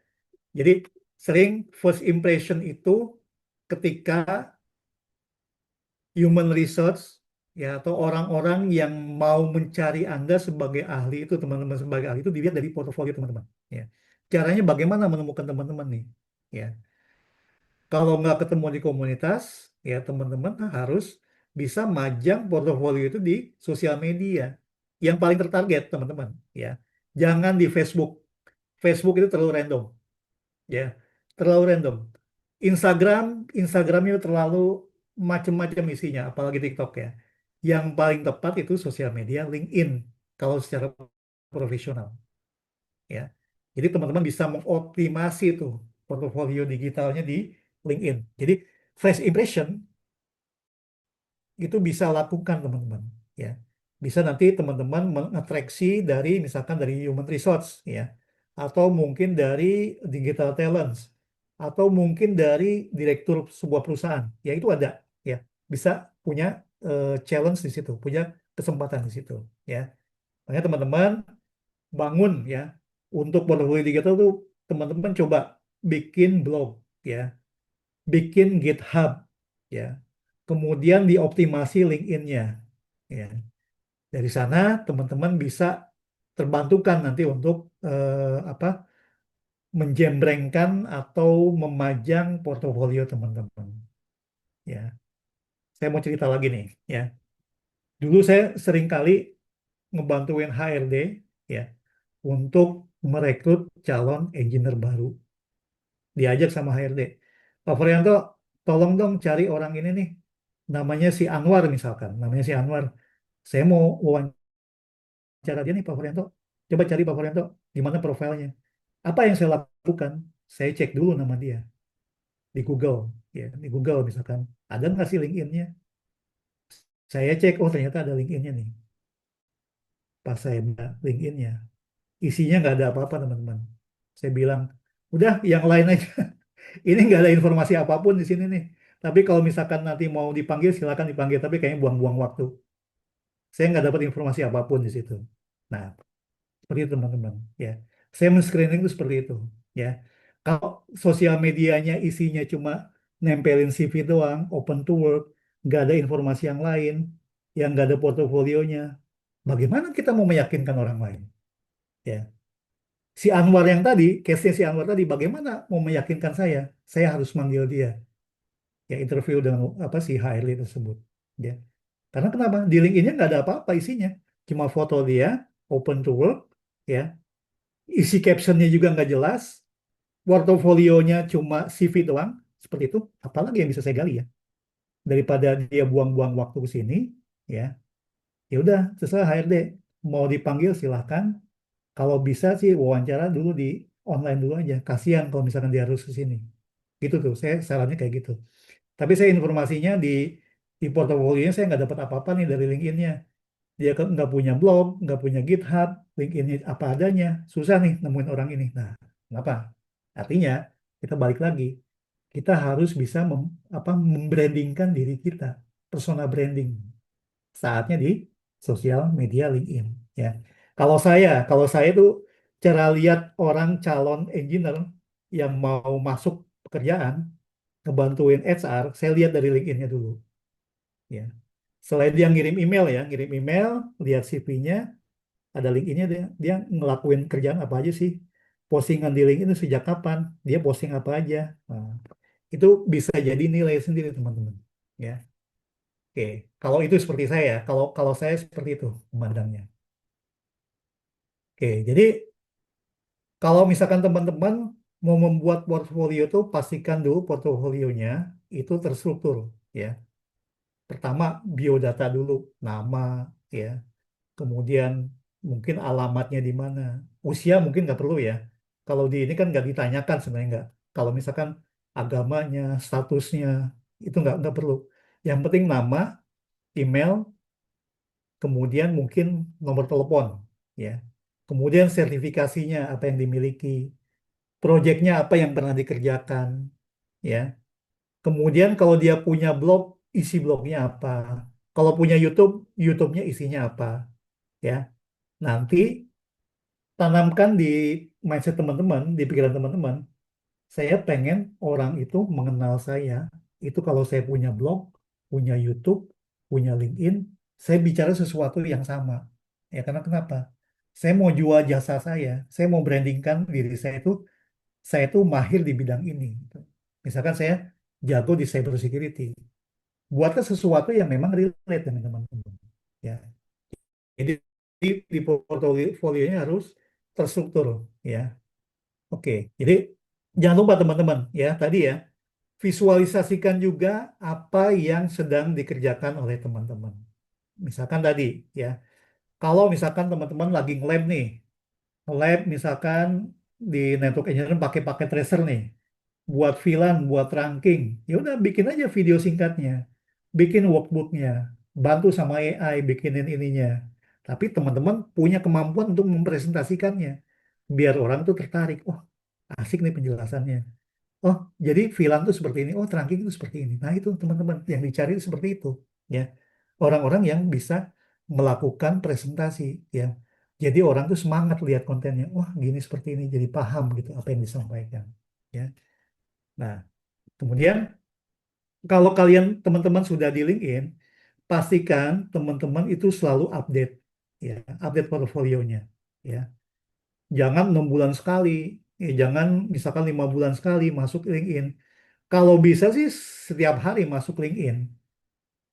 Jadi sering first impression itu ketika human research ya atau orang-orang yang mau mencari Anda sebagai ahli itu teman-teman sebagai ahli itu dilihat dari portofolio teman-teman. Ya. Caranya bagaimana menemukan teman-teman nih? Ya. Kalau nggak ketemu di komunitas, ya teman-teman harus bisa majang portofolio itu di sosial media yang paling tertarget teman-teman. Ya. Jangan di Facebook. Facebook itu terlalu random. Ya, terlalu random. Instagram, Instagramnya terlalu macam-macam isinya, apalagi TikTok ya. Yang paling tepat itu sosial media LinkedIn kalau secara profesional ya. Jadi teman-teman bisa mengoptimasi itu portofolio digitalnya di LinkedIn. Jadi first impression itu bisa lakukan teman-teman ya, bisa nanti teman-teman mengatraksi dari misalkan dari human resource ya, atau mungkin dari digital talents, atau mungkin dari direktur sebuah perusahaan ya, itu ada ya, bisa punya challenge di situ, punya kesempatan di situ ya. Makanya teman-teman bangun ya untuk portfolio digital tuh, teman-teman coba bikin blog ya, bikin GitHub ya, kemudian dioptimasi LinkedIn-nya ya. Dari sana teman-teman bisa terbantukan nanti untuk apa, menjembrengkan atau memajang portofolio teman-teman ya. Saya mau cerita lagi nih ya. Dulu saya sering kali ngebantuin HRD ya untuk merekrut calon engineer baru. Diajak sama HRD, Pak Ferianto, tolong dong cari orang ini nih, namanya si Anwar misalkan, namanya si Anwar. Saya mau wawancara dia nih Pak Ferianto. Coba cari Pak Ferianto, di mana profilnya. Apa yang saya lakukan? Saya cek dulu nama dia di Google, ya di Google misalkan. Ada nggak sih LinkedIn-nya? Saya cek, oh ternyata ada LinkedIn-nya nih. Pas saya buka LinkedIn-nya, isinya nggak ada apa-apa teman-teman. Saya bilang, udah yang lain aja. Ini nggak ada informasi apapun di sini nih. Tapi kalau misalkan nanti mau dipanggil, silakan dipanggil. Tapi kayaknya buang-buang waktu. Saya nggak dapat informasi apapun di situ. Nah, seperti itu teman-teman. Ya, saya men-screening itu seperti itu. Ya, kalau sosial medianya isinya cuma nempelin CV doang, open to work, nggak ada informasi yang lain, yang nggak ada portofolionya, bagaimana kita mau meyakinkan orang lain? Ya, si Anwar yang tadi, case-nya si Anwar tadi, bagaimana mau meyakinkan saya? Saya harus manggil dia, ya interview dengan apa si HRD tersebut. Ya, karena kenapa? Di LinkedIn-nya nggak ada apa-apa isinya, cuma foto dia, open to work, ya, isi captionnya juga nggak jelas, portofolionya cuma CV doang, seperti itu. Apalagi yang bisa saya gali ya? Daripada dia buang-buang waktu ke sini, ya, ya udah, terserah HRD mau dipanggil silahkan. Kalau bisa sih wawancara dulu di online dulu aja. Kasihan kalau misalkan dia harus ke sini. Gitu tuh, saya sarannya kayak gitu. Tapi saya informasinya di portofolionya saya nggak dapat apa-apa nih dari LinkedIn-nya. Dia kan nggak punya blog, nggak punya GitHub, LinkedIn apa adanya. Susah nih nemuin orang ini. Nah, kenapa? Artinya kita balik lagi. Kita harus bisa apa, membrandingkan diri kita, persona branding. Saatnya di sosial media LinkedIn. Ya, kalau saya tuh cara lihat orang calon engineer yang mau masuk pekerjaan, ngebantuin HR, saya lihat dari LinkedIn-nya dulu. Ya. Selain dia ngirim email ya, ngirim email, lihat CV-nya, ada LinkedIn-nya dia ngelakuin kerjaan apa aja sih? Postingan di LinkedIn itu sejak kapan? Dia posting apa aja? Nah, itu bisa jadi nilai sendiri teman-teman. Ya, oke. Kalau itu seperti saya, kalau kalau saya seperti itu memandangnya. Oke, jadi kalau misalkan teman-teman mau membuat portfolio itu pastikan dulu portofolionya itu terstruktur ya. Pertama biodata dulu, nama ya. Kemudian mungkin alamatnya di mana. Usia mungkin nggak perlu ya. Kalau di ini kan nggak ditanyakan sebenarnya nggak. Kalau misalkan agamanya, statusnya itu nggak perlu. Yang penting nama, email, kemudian mungkin nomor telepon, ya. Kemudian sertifikasinya apa yang dimiliki, proyeknya apa yang pernah dikerjakan, ya. Kemudian kalau dia punya blog, isi blognya apa. Kalau punya YouTube, YouTube-nya isinya apa, ya. Nanti tanamkan di mindset teman-teman, di pikiran teman-teman, saya pengen orang itu mengenal saya. Itu kalau saya punya blog, punya YouTube, punya LinkedIn, saya bicara sesuatu yang sama. Ya karena kenapa? Saya mau jual jasa saya mau brandingkan diri saya itu mahir di bidang ini. Gitu. Misalkan saya jago di cyber security. Buatlah sesuatu yang memang relate dengan teman-teman. Ya. Jadi di portofolionya harus terstruktur. Ya. Oke. Jadi jangan lupa teman-teman ya tadi ya visualisasikan juga apa yang sedang dikerjakan oleh teman-teman. Misalkan tadi ya, kalau misalkan teman-teman lagi nge-lab nih, nge-lab misalkan di network engineering pakai tracer nih, buat VLAN, buat ranking, ya udah bikin aja video singkatnya, bikin workbooknya, bantu sama AI bikinin ininya. Tapi teman-teman punya kemampuan untuk mempresentasikannya, biar orang tuh tertarik. Oh, asik nih penjelasannya. Oh, jadi VLAN itu seperti ini. Oh, trunking itu seperti ini. Nah, itu teman-teman yang dicari itu seperti itu, ya. Orang-orang yang bisa melakukan presentasi, ya. Jadi orang tuh semangat lihat kontennya. Wah, gini seperti ini. Jadi paham gitu apa yang disampaikan, ya. Nah, kemudian kalau kalian teman-teman sudah di LinkedIn, pastikan teman-teman itu selalu update, ya, update portofolionya, ya. Jangan 6 bulan sekali, ya, jangan misalkan 5 bulan sekali masuk LinkedIn. Kalau bisa sih setiap hari masuk LinkedIn.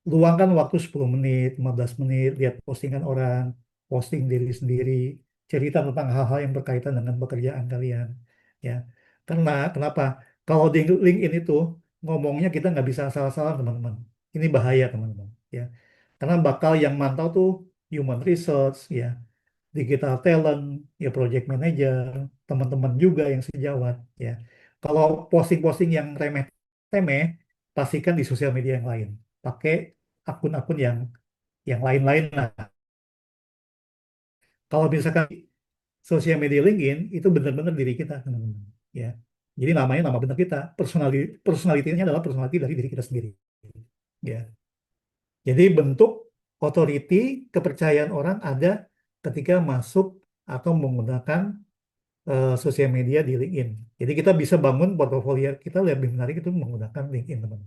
Luangkan waktu 10 menit, 15 menit, lihat postingan orang, posting diri sendiri, cerita tentang hal-hal yang berkaitan dengan pekerjaan kalian. Ya, karena kenapa? Kalau di LinkedIn itu ngomongnya kita nggak bisa asal-asalan teman-teman. Ini bahaya teman-teman. Ya, karena bakal yang mantau tuh human research, ya, digital talent, ya project manager, teman-teman juga yang sejawat, ya. Kalau posting-posting yang remeh-temeh, pastikan di sosial media yang lain. Pakai akun-akun yang lain-lain lah. Kalau misalkan sosial media LinkedIn itu benar-benar diri kita, teman-teman, ya. Jadi namanya nama benar kita, personalitinya adalah personality dari diri kita sendiri, ya. Jadi bentuk authority, kepercayaan orang ada ketika masuk atau menggunakan sosial media di LinkedIn. Jadi kita bisa bangun portofolio kita lebih menarik itu menggunakan LinkedIn, teman.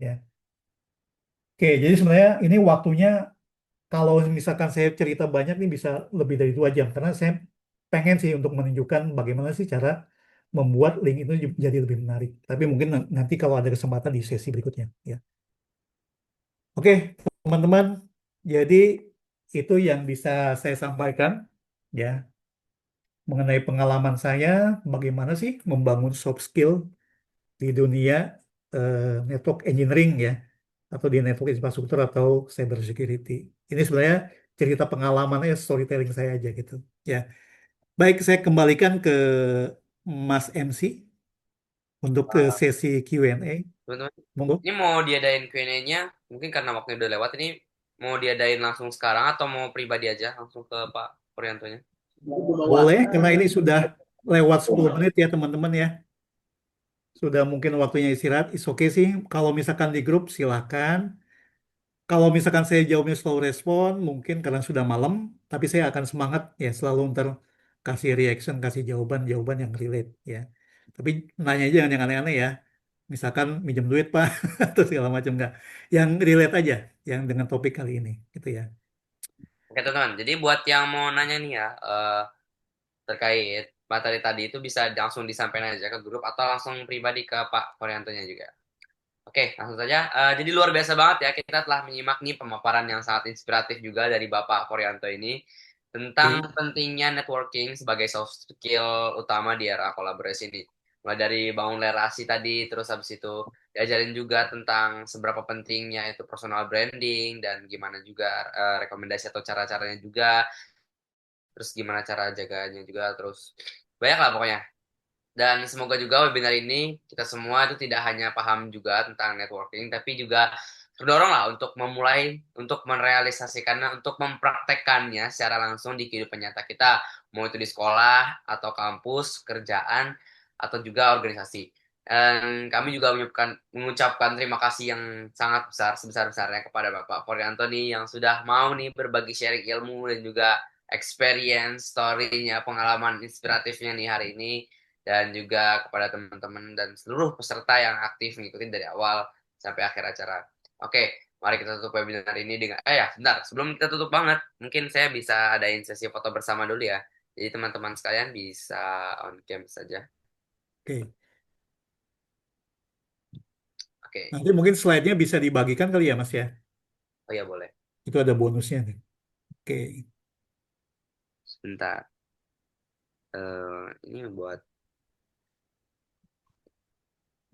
Ya. Oke, jadi sebenarnya ini waktunya kalau misalkan saya cerita banyak nih bisa lebih dari 2 jam karena saya pengen sih untuk menunjukkan bagaimana sih cara membuat link itu jadi lebih menarik. Tapi mungkin nanti kalau ada kesempatan di sesi berikutnya, ya. Oke, teman-teman. Jadi itu yang bisa saya sampaikan, ya, mengenai pengalaman saya, bagaimana sih membangun soft skill di dunia eh, network engineering ya atau di network infrastruktur atau cyber security. Ini sebenarnya cerita pengalaman aja storytelling saya aja gitu. Ya. Baik, saya kembalikan ke Mas MC untuk ke sesi Q&A. Teman-teman, Monggo. ini mau diadain Q&A-nya, mungkin karena waktunya udah lewat ini, mau diadain langsung sekarang atau mau pribadi aja langsung ke Pak Puryantonya? Boleh karena ini sudah lewat 10 menit ya teman-teman ya. Sudah mungkin waktunya istirahat. Is oke sih. Kalau misalkan di grup silahkan. Kalau misalkan saya jawabnya slow respon, mungkin karena sudah malam, tapi saya akan semangat ya selalu ntar kasih reaction, kasih jawaban-jawaban yang relate ya. Tapi nanya aja jangan yang aneh-aneh ya. Misalkan minjem duit Pak atau segala macam enggak. Yang relate aja, yang dengan topik kali ini gitu ya. Oke teman-teman, jadi buat yang mau nanya nih ya, terkait materi tadi itu bisa langsung disampaikan aja ke grup atau langsung pribadi ke Pak Puryantonya juga. Oke, langsung saja. Jadi luar biasa banget ya, kita telah menyimak nih pemaparan yang sangat inspiratif juga dari Bapak Puryanto ini tentang Oke. pentingnya networking sebagai soft skill utama di era kolaborasi ini. Mulai dari bangun relasi tadi, terus habis itu diajarin juga tentang seberapa pentingnya itu personal branding dan gimana juga rekomendasi atau cara-caranya juga, terus gimana cara jaganya juga, terus banyak lah pokoknya. Dan semoga juga webinar ini kita semua itu tidak hanya paham juga tentang networking, tapi juga terdorong lah untuk memulai, untuk merealisasikannya, untuk mempraktekkannya secara langsung di kehidupan nyata kita, mau itu di sekolah atau kampus, kerjaan, atau juga organisasi. Dan kami juga mengucapkan terima kasih yang sangat besar, sebesar-besarnya kepada Bapak Porianto nih yang sudah mau nih berbagi sharing ilmu dan juga experience, story-nya, pengalaman inspiratifnya nih hari ini dan juga kepada teman-teman dan seluruh peserta yang aktif ngikutin dari awal sampai akhir acara. Oke, mari kita tutup webinar ini dengan ya, sebentar, sebelum kita tutup banget, mungkin saya bisa adain sesi foto bersama dulu ya. Jadi teman-teman sekalian bisa on cam saja. Oke. Oke. Nanti mungkin slide-nya bisa dibagikan kali ya, Mas ya. Oh ya boleh. Itu ada bonusnya nih. Oke. Sebentar. Ini buat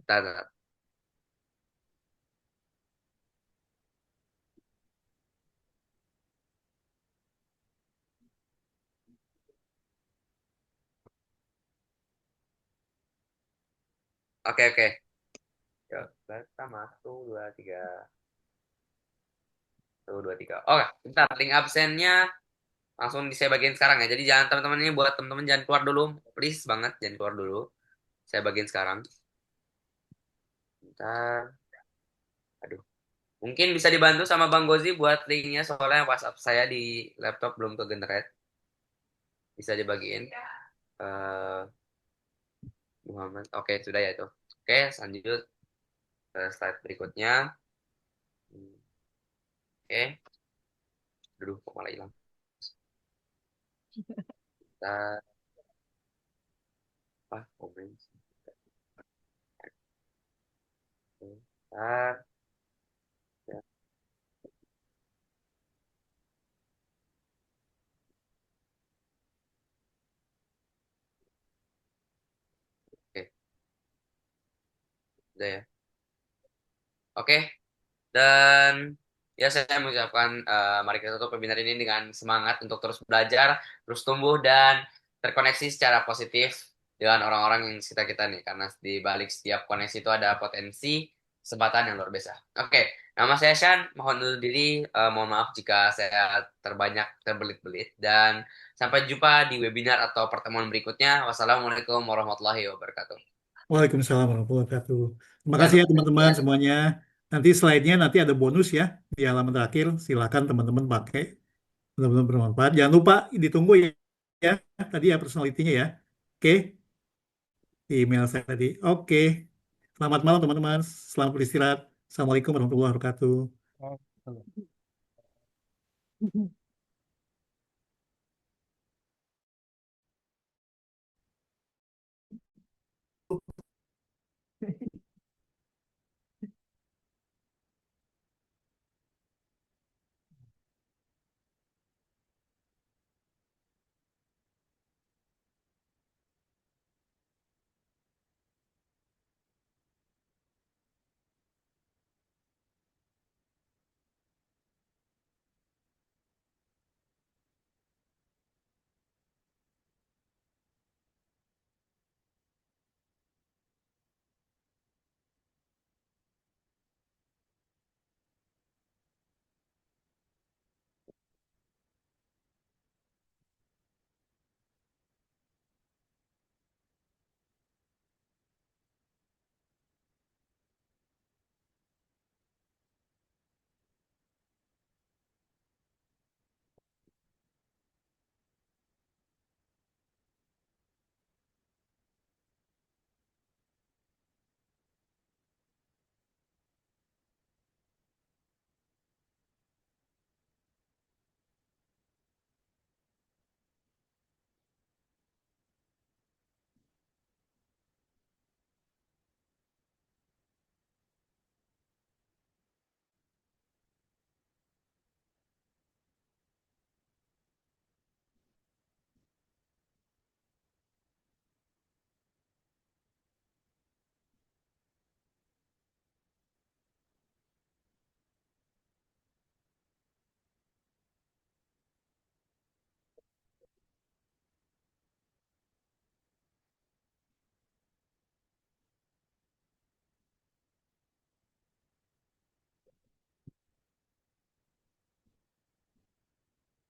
bentar, bentar. Oke, oke. Ya, pertama, satu, dua, tiga. Satu, dua, tiga. Oke, bentar. Link absennya langsung saya bagiin sekarang ya. Jadi jangan teman-teman ini buat teman-teman jangan keluar dulu. Please banget jangan keluar dulu. Saya bagiin sekarang. Bentar. Aduh. Mungkin bisa dibantu sama Bang Gozi buat linknya soalnya WhatsApp saya di laptop belum ke generate. Bisa dibagiin. Eh Muhammad. Oke, sudah ya itu. Oke, lanjut ke slide berikutnya. Oke. Aduh, kok malah hilang. Kita apa? Komen. Bentar. Ya, oke, udah ya. Oke, dan ya saya mengucapkan mari kita tutup webinar ini dengan semangat untuk terus belajar, terus tumbuh dan terkoneksi secara positif dengan orang-orang yang sekitar kita nih. Karena di balik setiap koneksi itu ada potensi kesempatan yang luar biasa. Oke, nama saya Shan, mohon undur diri, mohon maaf jika saya terbanyak terbelit-belit dan sampai jumpa di webinar atau pertemuan berikutnya. Wassalamualaikum warahmatullahi wabarakatuh. Waalaikumsalam warahmatullahi wabarakatuh. Terima Ya kasih untuk ya teman-teman ya. semuanya. Nanti slide-nya nanti ada bonus ya di halaman terakhir. Silakan teman-teman pakai. Benar-benar bermanfaat. Jangan lupa ditunggu ya, ya tadi ya personalitinya ya. Oke, di email saya tadi. Oke. Selamat malam teman-teman. Selamat beristirahat. Assalamualaikum warahmatullahi wabarakatuh.